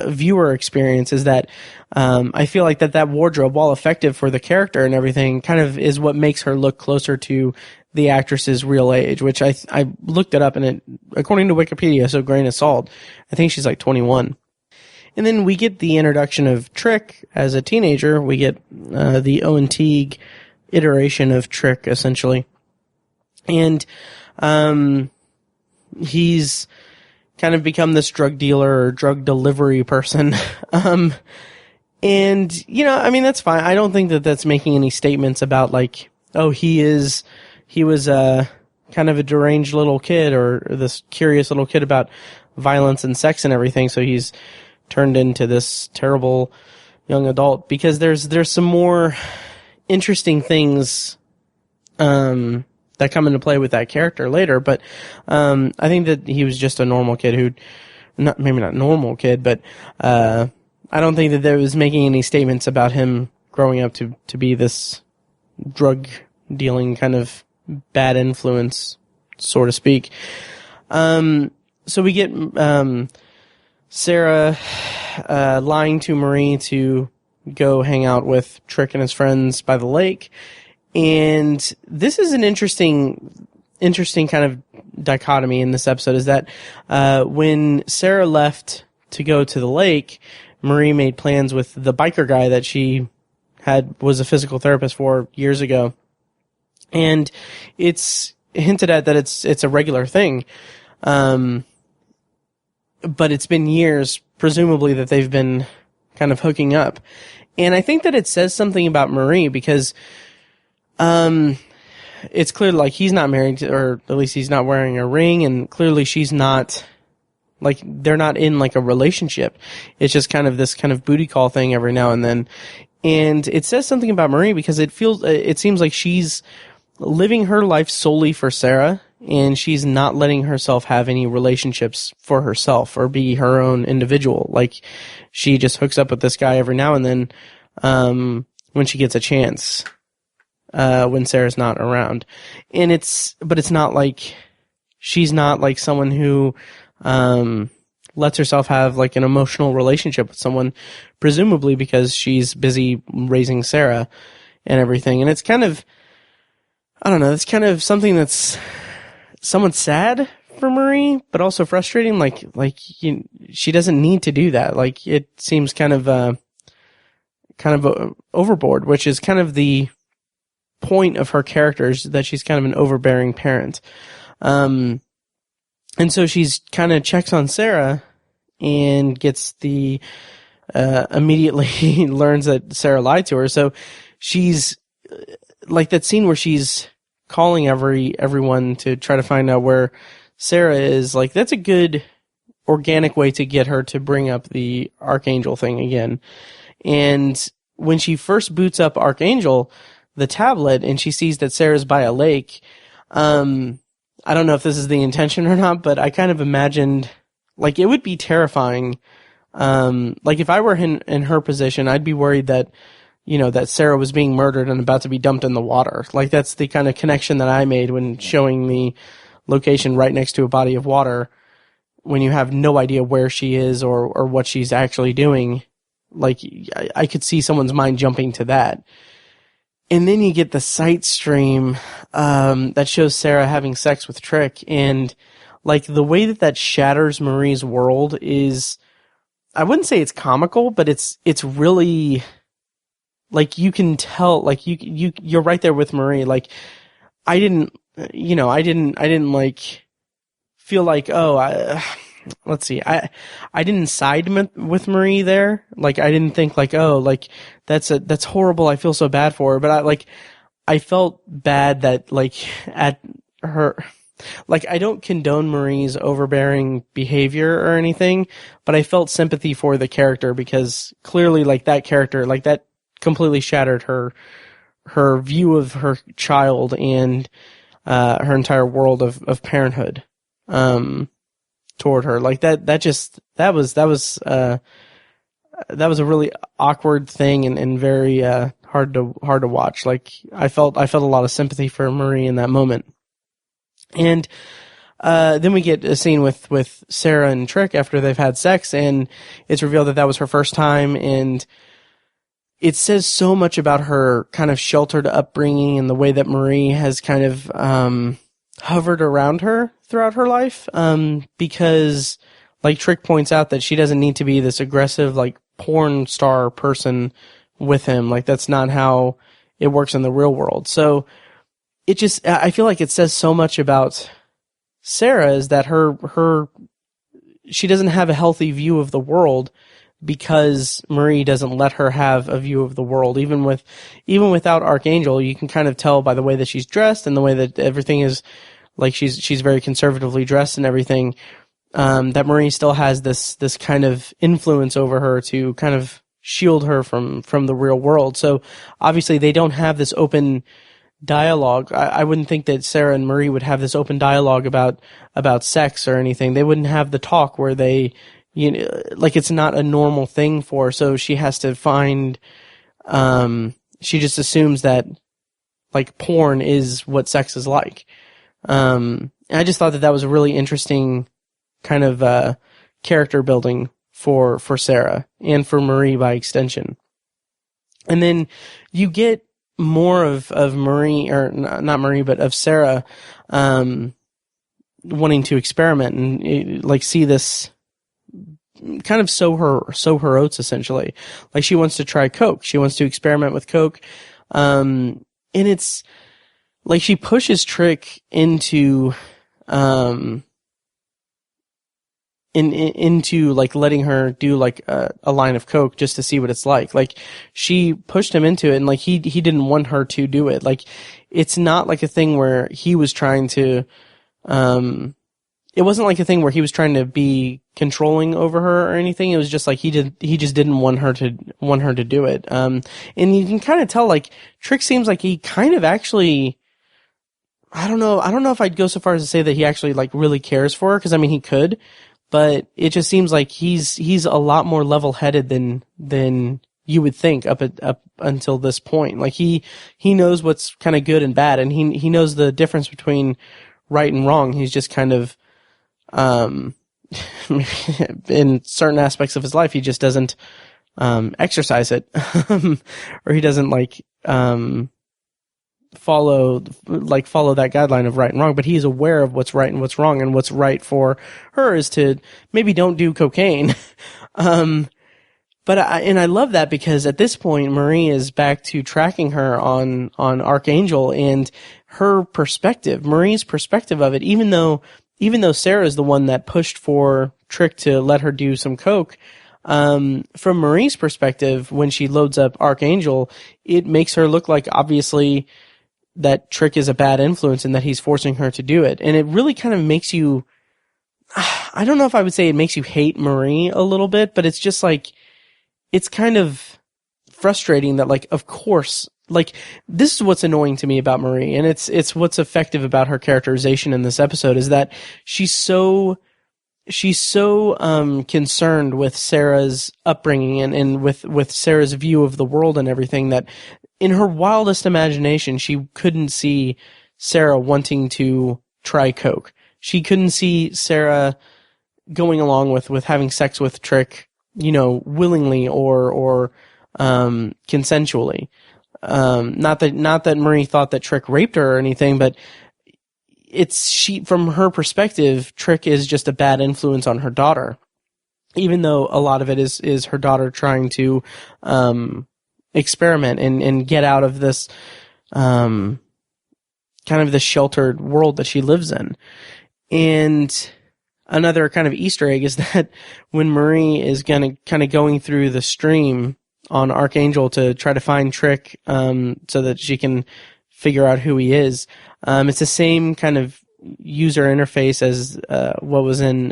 viewer experience, is that I feel like that wardrobe, while effective for the character and everything, kind of is what makes her look closer to the actress's real age, which I looked it up, and it, according to Wikipedia, so grain of salt, I think she's like 21. And then we get the introduction of Trick as a teenager. We get the Owen Teague iteration of Trick, essentially. And he's kind of become this drug dealer or drug delivery person. And, that's fine. I don't think that that's making any statements about like, oh, he was kind of a deranged little kid, or this curious little kid about violence and sex and everything. So he's turned into this terrible young adult, because there's some more interesting things, that come into play with that character later. But, I think that he was just a normal kid maybe not normal kid, but, I don't think that there was making any statements about him growing up to be this drug dealing kind of bad influence, so to speak. So we get, Sarah, lying to Marie to go hang out with Trick and his friends by the lake. And this is an interesting kind of dichotomy in this episode, is that, when Sarah left to go to the lake, Marie made plans with the biker guy that she was a physical therapist for years ago. And it's hinted at that it's a regular thing. But it's been years, presumably, that they've been kind of hooking up. And I think that it says something about Marie, because, it's clear like he's not married, or at least he's not wearing a ring, and clearly she's not, like, they're not in like a relationship. It's just kind of this kind of booty call thing every now and then. And it says something about Marie, because it seems like she's living her life solely for Sarah, and she's not letting herself have any relationships for herself or be her own individual. Like, she just hooks up with this guy every now and then, when she gets a chance, when Sarah's not around. And but it's not like, she's not like someone who, lets herself have like an emotional relationship with someone, presumably because she's busy raising Sarah and everything. And it's kind of, I don't know, it's kind of something that's somewhat sad for Marie, but also frustrating. She doesn't need to do that. Like, it seems kind of overboard, which is kind of the point of her characters, that she's kind of an overbearing parent. And so she's kind of checks on Sarah and gets immediately learns that Sarah lied to her. So she's like that scene where she's calling everyone to try to find out where Sarah is. Like, that's a good organic way to get her to bring up the Arkangel thing again. And when she first boots up Arkangel, the tablet, and she sees that Sarah's by a lake, I don't know if this is the intention or not, but I kind of imagined, like, it would be terrifying, Like if I were in her position, I'd be worried that, that Sarah was being murdered and about to be dumped in the water. Like that's the kind of connection that I made when showing the location right next to a body of water when you have no idea where she is or what she's actually doing. Like I could see someone's mind jumping to that. And then you get the sight stream, that shows Sarah having sex with Trick, and like the way that shatters Marie's world is, I wouldn't say it's comical, but it's really, like you can tell, like you're right there with Marie. Like I didn't like feel like, let's see, I didn't side with Marie there. Like I didn't think like, like that's horrible. I feel so bad for her. But I felt bad that like at her, like I don't condone Marie's overbearing behavior or anything, but I felt sympathy for the character because clearly like that character, like that completely shattered her view of her child and her entire world of parenthood toward her. Like that was a really awkward thing and very hard to watch. Like I felt a lot of sympathy for Marie in that moment. And then we get a scene with Sarah and Trick after they've had sex, and it's revealed that was her first time, and it says so much about her kind of sheltered upbringing and the way that Marie has kind of hovered around her throughout her life, because like Trick points out that she doesn't need to be this aggressive like porn star person with him. Like that's not how it works in the real world. So I feel like it says so much about Sarah is that she doesn't have a healthy view of the world because Marie doesn't let her have a view of the world. Even without Arkangel, you can kind of tell by the way that she's dressed and the way that everything is, like she's very conservatively dressed and everything, that Marie still has this kind of influence over her to kind of shield her from the real world. So obviously they don't have this open dialogue. I wouldn't think that Sarah and Marie would have this open dialogue about sex or anything. They wouldn't have the talk where they, like it's not a normal thing for her. So she has to find, she just assumes that like porn is what sex is like. I just thought that was a really interesting kind of, character building for Sarah and for Marie by extension. And then you get more of Marie, or not Marie, but of Sarah, wanting to experiment and like see this kind of sow her oats essentially. Like she wants to try Coke. She wants to experiment with Coke. And it's like she pushes Trick into into like letting her do like a line of Coke just to see what it's like. Like she pushed him into it, and like he didn't want her to do it. Like it's not like a thing where he was trying to it wasn't like a thing where he was trying to be controlling over her or anything. It was just like he just didn't want her to do it. And you can kind of tell like Trick seems like he kind of actually, I don't know if I'd go so far as to say that he actually like really cares for her, because I mean he could, but it just seems like he's a lot more level-headed than you would think up until this point. Like he knows what's kind of good and bad, and he knows the difference between right and wrong. He's just kind of in certain aspects of his life he just doesn't exercise it or he doesn't like follow that guideline of right and wrong, but he is aware of what's right and what's wrong, and what's right for her is to maybe don't do cocaine. But I love that, because at this point Marie is back to tracking her on Arkangel, and her perspective, Marie's perspective of it, even though Sarah is the one that pushed for Trick to let her do some Coke, from Marie's perspective, when she loads up Arkangel, it makes her look like obviously that Trick is a bad influence and that he's forcing her to do it. And it really kind of makes you, I don't know if I would say it makes you hate Marie a little bit, but it's just like, it's kind of frustrating that like, of course, like this is what's annoying to me about Marie, and it's what's effective about her characterization in this episode, is that she's so she's so concerned with Sarah's upbringing and with Sarah's view of the world and everything that in her wildest imagination she couldn't see Sarah wanting to try coke. She couldn't see Sarah going along with having sex with Trick, willingly or consensually. Not that Marie thought that Trick raped her or anything, but from her perspective, Trick is just a bad influence on her daughter, even though a lot of it is her daughter trying to experiment and get out of this kind of the sheltered world that she lives in. And another kind of Easter egg is that when Marie is kind of going through the stream on Arkangel to try to find Trick so that she can figure out who he is, it's the same kind of user interface as what was in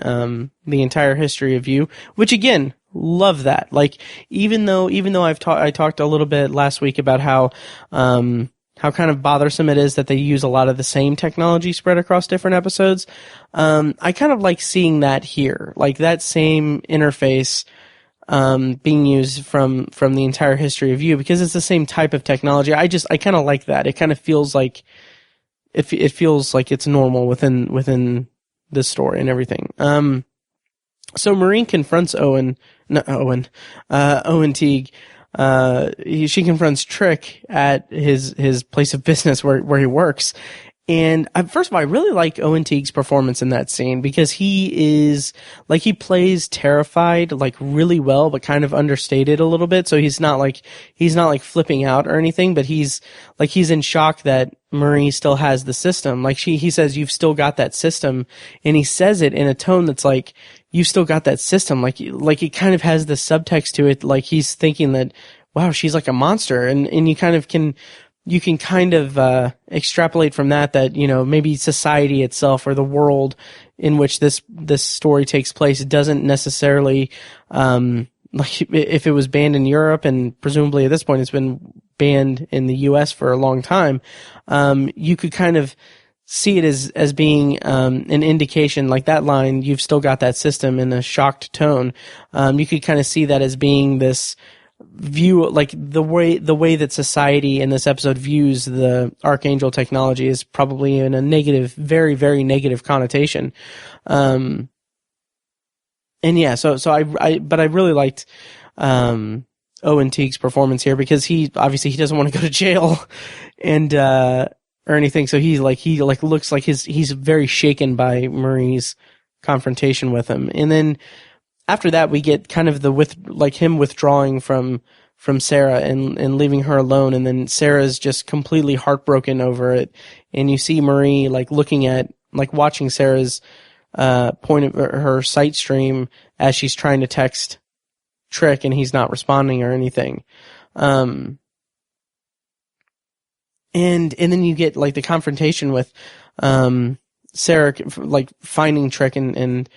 the entire history of you, which again, love that. Like even though I talked a little bit last week about how kind of bothersome it is that they use a lot of the same technology spread across different episodes. I kind of like seeing that here, like that same interface being used from the entire history of you, because it's the same type of technology. I kind of like that. It kind of feels like it feels like it's normal within this story and everything. So Marie confronts Owen Teague. She confronts Trick at his place of business where he works. And first of all, I really like Owen Teague's performance in that scene, because he plays terrified, like really well, but kind of understated a little bit. So he's not like flipping out or anything, but he's in shock that Marie still has the system. Like he says, "You've still got that system." And he says it in a tone that's like, "You've still got that system." Like it kind of has the subtext to it. Like he's thinking that, wow, she's like a monster. And you can kind of extrapolate from that maybe society itself or the world in which this story takes place doesn't necessarily, like if it was banned in Europe, and presumably at this point it's been banned in the US for a long time, you could kind of see it as being an indication, like that line, "You've still got that system," in a shocked tone. You could kind of see that as being this view, like the way that society in this episode views the Arkangel technology is probably in a negative, very, very negative connotation. And yeah, so I really liked Owen Teague's performance here, because he doesn't want to go to jail and or anything. So he looks like he's very shaken by Marie's confrontation with him. And then after that, we get kind of him withdrawing from Sarah and leaving her alone, and then Sarah's just completely heartbroken over it. And you see Marie watching Sarah's point of her sight stream as she's trying to text Trick, and he's not responding or anything. And then you get like the confrontation with Sarah like finding Trick and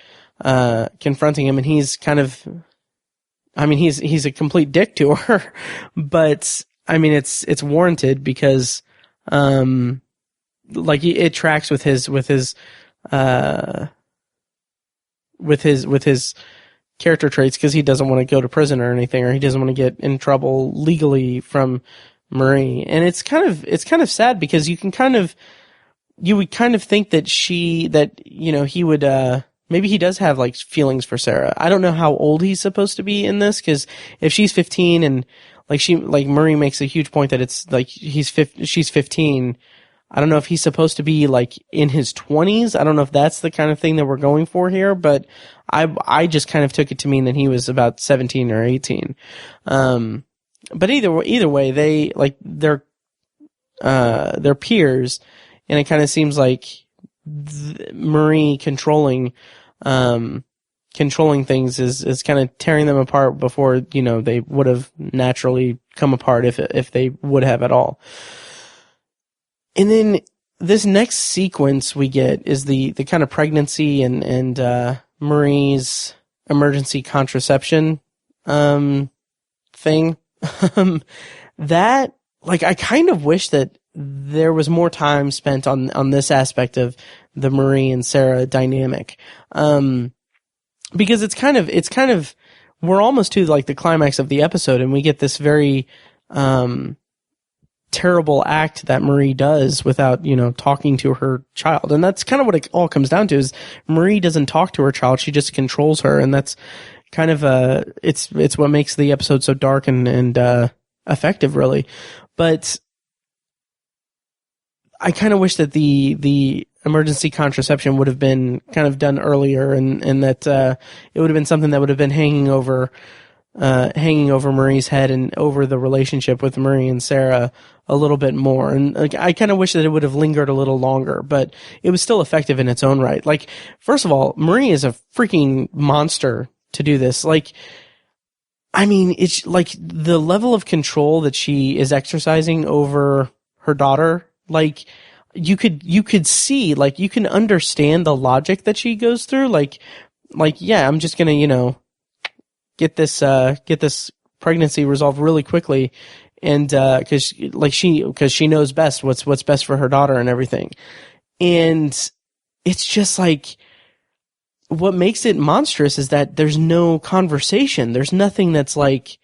confronting him, and he's kind of, he's a complete dick to her, but it's warranted, because it tracks with his character traits, because he doesn't want to go to prison or anything, or he doesn't want to get in trouble legally from Marie. And it's kind of sad, because you would kind of think that he would maybe he does have like feelings for Sarah. I don't know how old he's supposed to be in this, because if she's 15 and Marie makes a huge point that it's like she's 15. I don't know if he's supposed to be like in his 20s. I don't know if that's the kind of thing that we're going for here, but I just kind of took it to mean that he was about 17 or 18. But either way, they they're peers, and it kind of seems like Marie controlling things is kind of tearing them apart before they would have naturally come apart if they would have at all. And then this next sequence we get is the kind of pregnancy and Marie's emergency contraception thing. That, like, I kind of wish that there was more time spent on this aspect of the Marie and Sarah dynamic. because it's kind of, we're almost to like the climax of the episode, and we get this very, terrible act that Marie does without, talking to her child. And that's kind of what it all comes down to, is Marie doesn't talk to her child. She just controls her. And that's kind of, it's what makes the episode so dark and effective, really. But I kind of wish that the emergency contraception would have been kind of done earlier, and that, it would have been something that would have been hanging over Marie's head and over the relationship with Marie and Sarah a little bit more. And like, I kind of wish that it would have lingered a little longer, but it was still effective in its own right. Like, first of all, Marie is a freaking monster to do this. Like, I mean, it's like the level of control that she is exercising over her daughter. Like, you could see, like, you can understand the logic that she goes through. Like, yeah, I'm just gonna, get this pregnancy resolved really quickly, and because she knows best what's best for her daughter and everything. And it's just like, what makes it monstrous is that there's no conversation. There's nothing that's like,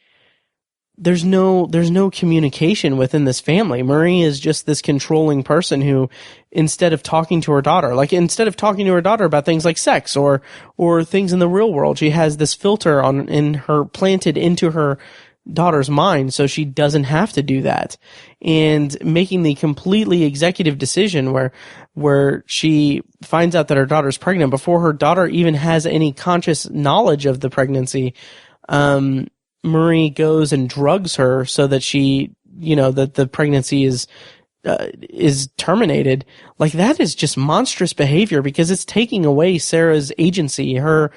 there's no communication within this family. Marie is just this controlling person who, instead of talking to her daughter about things like sex or things in the real world, she has this filter planted into her daughter's mind, so she doesn't have to do that. And making the completely executive decision where she finds out that her daughter's pregnant before her daughter even has any conscious knowledge of the pregnancy, Marie goes and drugs her so that that the pregnancy is terminated. Like, that is just monstrous behavior, because it's taking away Sarah's agency, her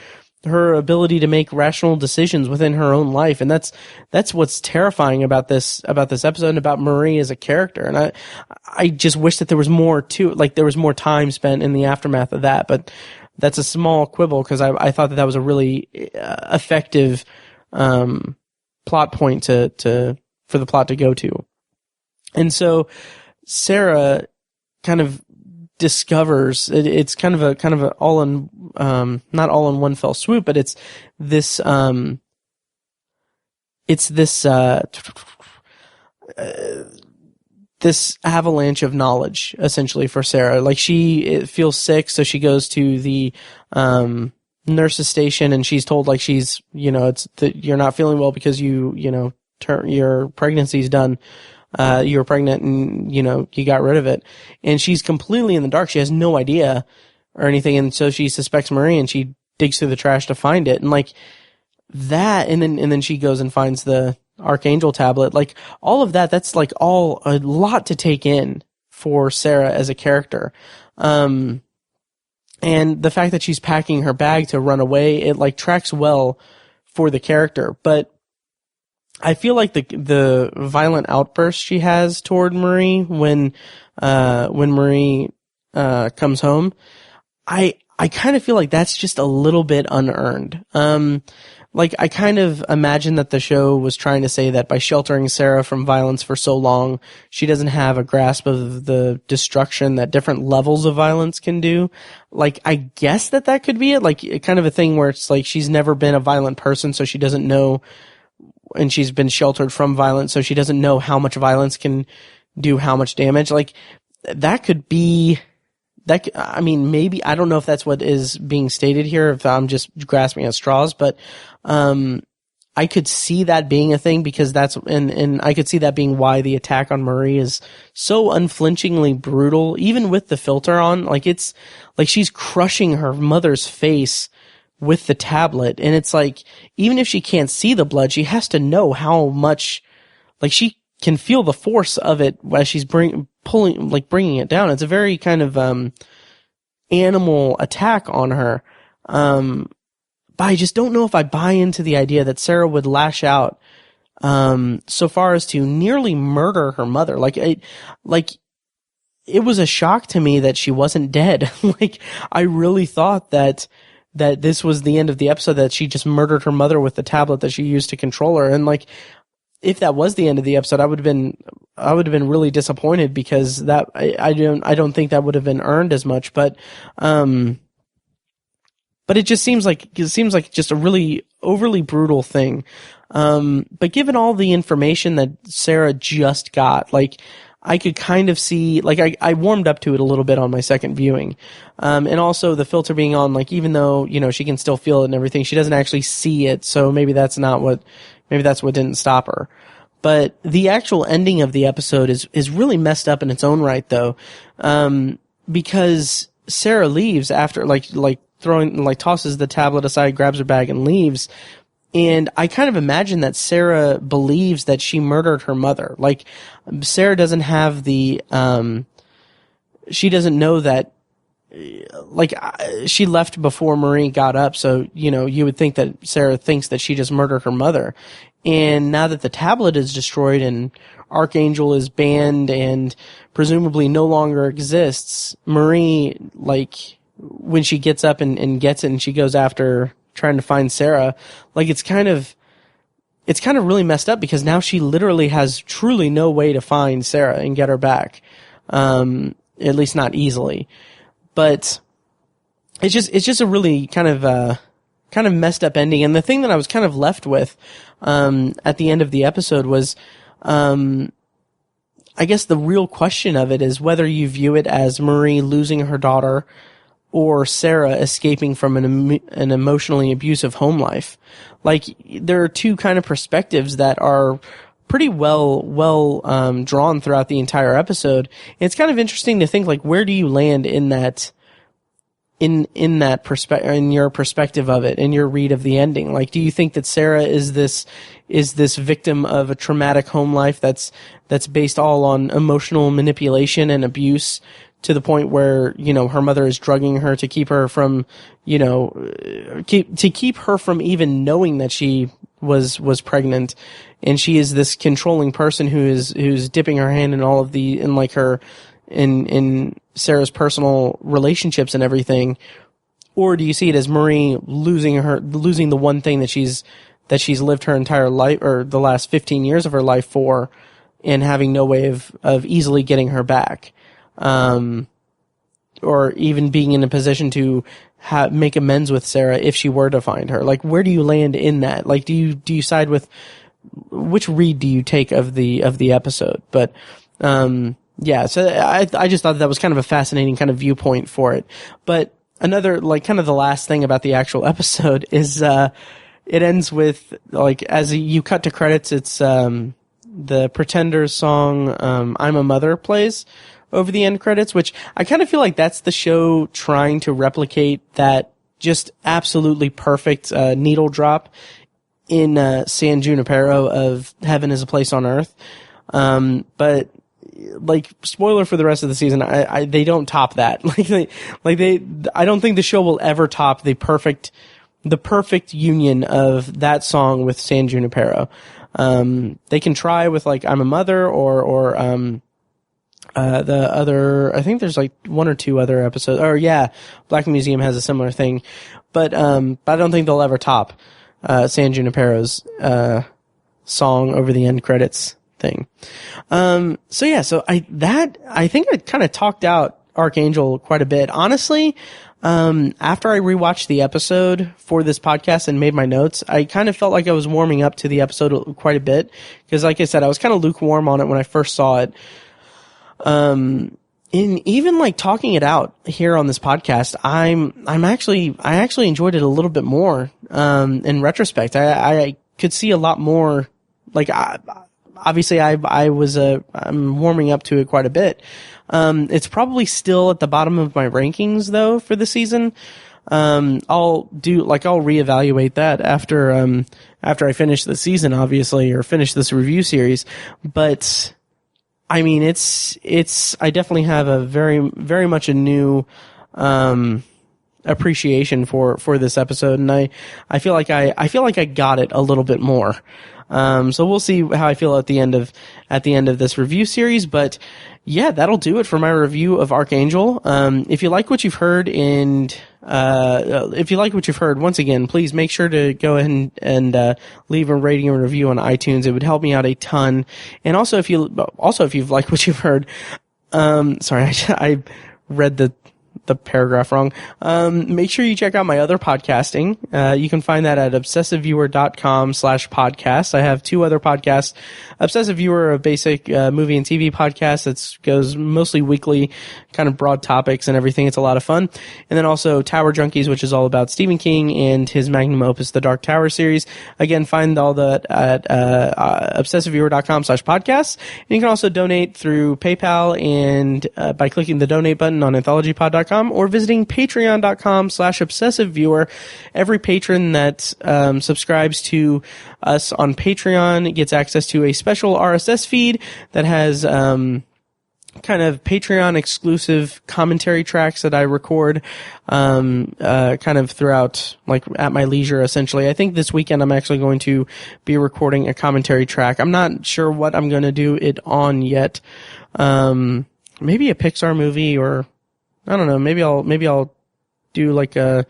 ability to make rational decisions within her own life. And that's what's terrifying about this episode and about Marie as a character. And I just wish that there was more there was more time spent in the aftermath of that. But that's a small quibble, because I thought that was a really effective plot point for the plot to go to. And so Sarah kind of discovers, it's kind of a all in, not all in one fell swoop, but it's this this avalanche of knowledge, essentially, for Sarah. Like, she feels sick, so she goes to the nurse's station, and she's told, like, she's, you're not feeling well because your pregnancy's done. You were pregnant and, you got rid of it. And she's completely in the dark. She has no idea or anything. And so she suspects Marie, and she digs through the trash to find it. And like that, and then she goes and finds the Arkangel tablet. Like, all of that, that's like all a lot to take in for Sarah as a character. And the fact that she's packing her bag to run away, it like tracks well for the character. But I feel like the violent outburst she has toward Marie when Marie comes home, I kind of feel like that's just a little bit unearned. Like, I kind of imagine that the show was trying to say that by sheltering Sarah from violence for so long, she doesn't have a grasp of the destruction that different levels of violence can do. Like, I guess that could be it. Like, kind of a thing where it's like she's never been a violent person, so she doesn't know, and she's been sheltered from violence, so she doesn't know how much violence can do how much damage. Like, that could be, I mean, maybe, I don't know if that's what is being stated here, if I'm just grasping at straws, but I could see that being a thing, because and I could see that being why the attack on Marie is so unflinchingly brutal, even with the filter on. Like, it's like she's crushing her mother's face with the tablet, and it's like, even if she can't see the blood, she has to know how much, like, she can feel the force of it as she's bringing it down. It's a very kind of animal attack on her. But I just don't know if I buy into the idea that Sarah would lash out so far as to nearly murder her mother. Like, it was a shock to me that she wasn't dead. Like, I really thought that this was the end of the episode, that she just murdered her mother with the tablet that she used to control her. And like, if that was the end of the episode, I would have been really disappointed, because that, I don't think that would have been earned as much. But, but it seems like just a really overly brutal thing. But given all the information that Sarah just got, like, I could kind of see, like, I warmed up to it a little bit on my second viewing. And also the filter being on, like, even though, you know, she can still feel it and everything, she doesn't actually see it. So maybe that's what didn't stop her. But the actual ending of the episode is really messed up in its own right, though. Because Sarah leaves after, tosses the tablet aside, grabs her bag and leaves. And I kind of imagine that Sarah believes that she murdered her mother. Like, Sarah doesn't have she doesn't know that, she left before Marie got up. So, you know, you would think that Sarah thinks that she just murdered her mother. And now that the tablet is destroyed and Arkangel is banned and presumably no longer exists, Marie, like, when she gets up and gets it and she goes after trying to find Sarah, like, it's kind of really messed up because now she literally has truly no way to find Sarah and get her back. At least not easily. But it's just a really kind of messed up ending. And the thing that I was kind of left with, at the end of the episode was, I guess the real question of it is whether you view it as Marie losing her daughter or Sarah escaping from an emotionally abusive home life. Like, there are two kind of perspectives that are pretty well drawn throughout the entire episode. And it's kind of interesting to think, like, where do you land in that, in your perspective of it, in your read of the ending? Like, do you think that Sarah is this victim of a traumatic home life that's based all on emotional manipulation and abuse, to the point where, you know, her mother is drugging her to keep her from, you know, keep her from even knowing that she was pregnant, and she is this controlling person who's dipping her hand in all of in Sarah's personal relationships and everything? Or do you see it as Marie losing the one thing that she's lived her entire life, or the last 15 years of her life for, and having no way of easily getting her back? Or even being in a position to make amends with Sarah if she were to find her. Like, where do you land in that? Like, do you side with, which read do you take of the episode? But, yeah, so I just thought that was kind of a fascinating kind of viewpoint for it. But another, like, kind of the last thing about the actual episode is, it ends with, like, as you cut to credits, it's, the Pretenders song, I'm a Mother plays over the end credits, which I kind of feel like that's the show trying to replicate that just absolutely perfect needle drop in San Junipero of Heaven is a Place on Earth. But, like, spoiler for the rest of the season, they don't top that. I don't think the show will ever top the perfect union of that song with San Junipero. They can try with, like, I'm a Mother or the other, I think there's like one or two other episodes, or yeah, Black Museum has a similar thing, but I don't think they'll ever top, San Junipero's, song over the end credits thing. So I think I kind of talked out Arkangel quite a bit. Honestly, after I rewatched the episode for this podcast and made my notes, I kind of felt like I was warming up to the episode quite a bit, because like I said, I was kind of lukewarm on it when I first saw it. In even like talking it out here on this podcast, I actually enjoyed it a little bit more. In retrospect, I could see a lot more, like, obviously I'm warming up to it quite a bit. It's probably still at the bottom of my rankings though for the season. I'll reevaluate that after I finish the season, obviously, or finish this review series. But I mean, I definitely have a very, very much a new, appreciation for this episode. And I feel like I got it a little bit more. So we'll see how I feel at the end of this review series. But yeah, that'll do it for my review of Arkangel. If you like what you've heard once again, please make sure to go ahead and leave a rating and review on iTunes. It would help me out a ton. And also, if you've liked what you've heard, sorry, I read the the paragraph wrong. Make sure you check out my other podcasting. You can find that at obsessiveviewer.com/podcast. I have 2 other podcasts. Obsessive Viewer, a basic movie and TV podcast that goes mostly weekly, kind of broad topics and everything. It's a lot of fun. And then also Tower Junkies, which is all about Stephen King and his magnum opus, the Dark Tower series. Again, find all that at obsessiveviewer.com/podcast. And you can also donate through PayPal and by clicking the donate button on anthologypod.com or visiting patreon.com/obsessiveviewer. Every patron that subscribes to us on Patreon gets access to a special RSS feed that has kind of Patreon exclusive commentary tracks that I record kind of throughout, like at my leisure, essentially. I think this weekend I'm actually going to be recording a commentary track. I'm not sure what I'm going to do it on yet. Maybe a Pixar movie, or I don't know, maybe I'll do like a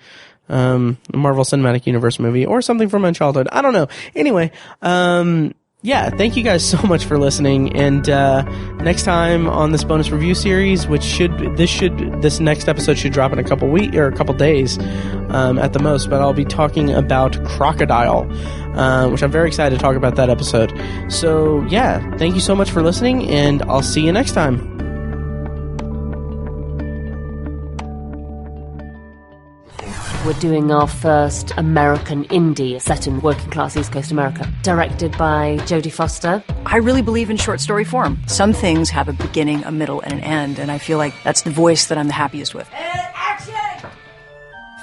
Marvel Cinematic Universe movie or something from my childhood. I don't know. Anyway, yeah, thank you guys so much for listening. And next time on this bonus review series, this next episode should drop in a couple weeks or a couple days at the most, but I'll be talking about Crocodile, which I'm very excited to talk about that episode. So yeah, thank you so much for listening, and I'll see you next time. We're doing our first American indie set in working class East Coast America, directed by Jodie Foster. I really believe in short story form. Some things have a beginning, a middle, and an end, and I feel like that's the voice that I'm the happiest with. Action!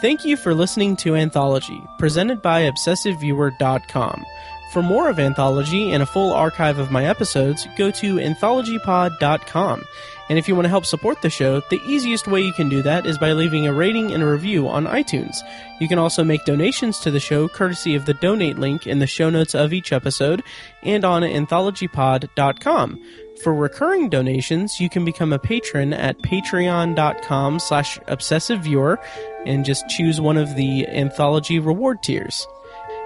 Thank you for listening to Anthology, presented by ObsessiveViewer.com. For more of Anthology and a full archive of my episodes, go to AnthologyPod.com. And if you want to help support the show, the easiest way you can do that is by leaving a rating and a review on iTunes. You can also make donations to the show courtesy of the donate link in the show notes of each episode and on AnthologyPod.com. For recurring donations, you can become a patron at patreon.com/obsessiveviewer and just choose one of the Anthology reward tiers.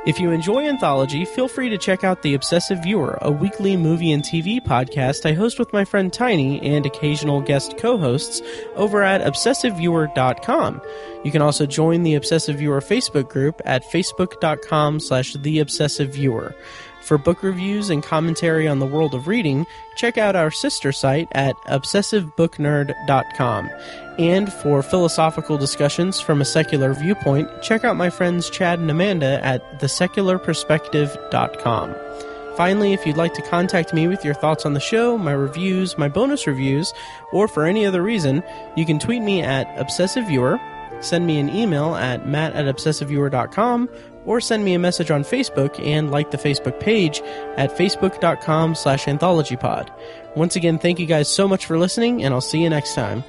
If you enjoy Anthology, feel free to check out The Obsessive Viewer, a weekly movie and TV podcast I host with my friend Tiny and occasional guest co-hosts over at obsessiveviewer.com. You can also join the Obsessive Viewer Facebook group at facebook.com/theobsessiveviewer. For book reviews and commentary on the world of reading, check out our sister site at obsessivebooknerd.com. And for philosophical discussions from a secular viewpoint, check out my friends Chad and Amanda at thesecularperspective.com. Finally, if you'd like to contact me with your thoughts on the show, my reviews, my bonus reviews, or for any other reason, you can tweet me at obsessiveviewer, send me an email at matt@obsessiveviewer.com, or send me a message on Facebook and like the Facebook page at facebook.com/anthologypod. Once again, thank you guys so much for listening, and I'll see you next time.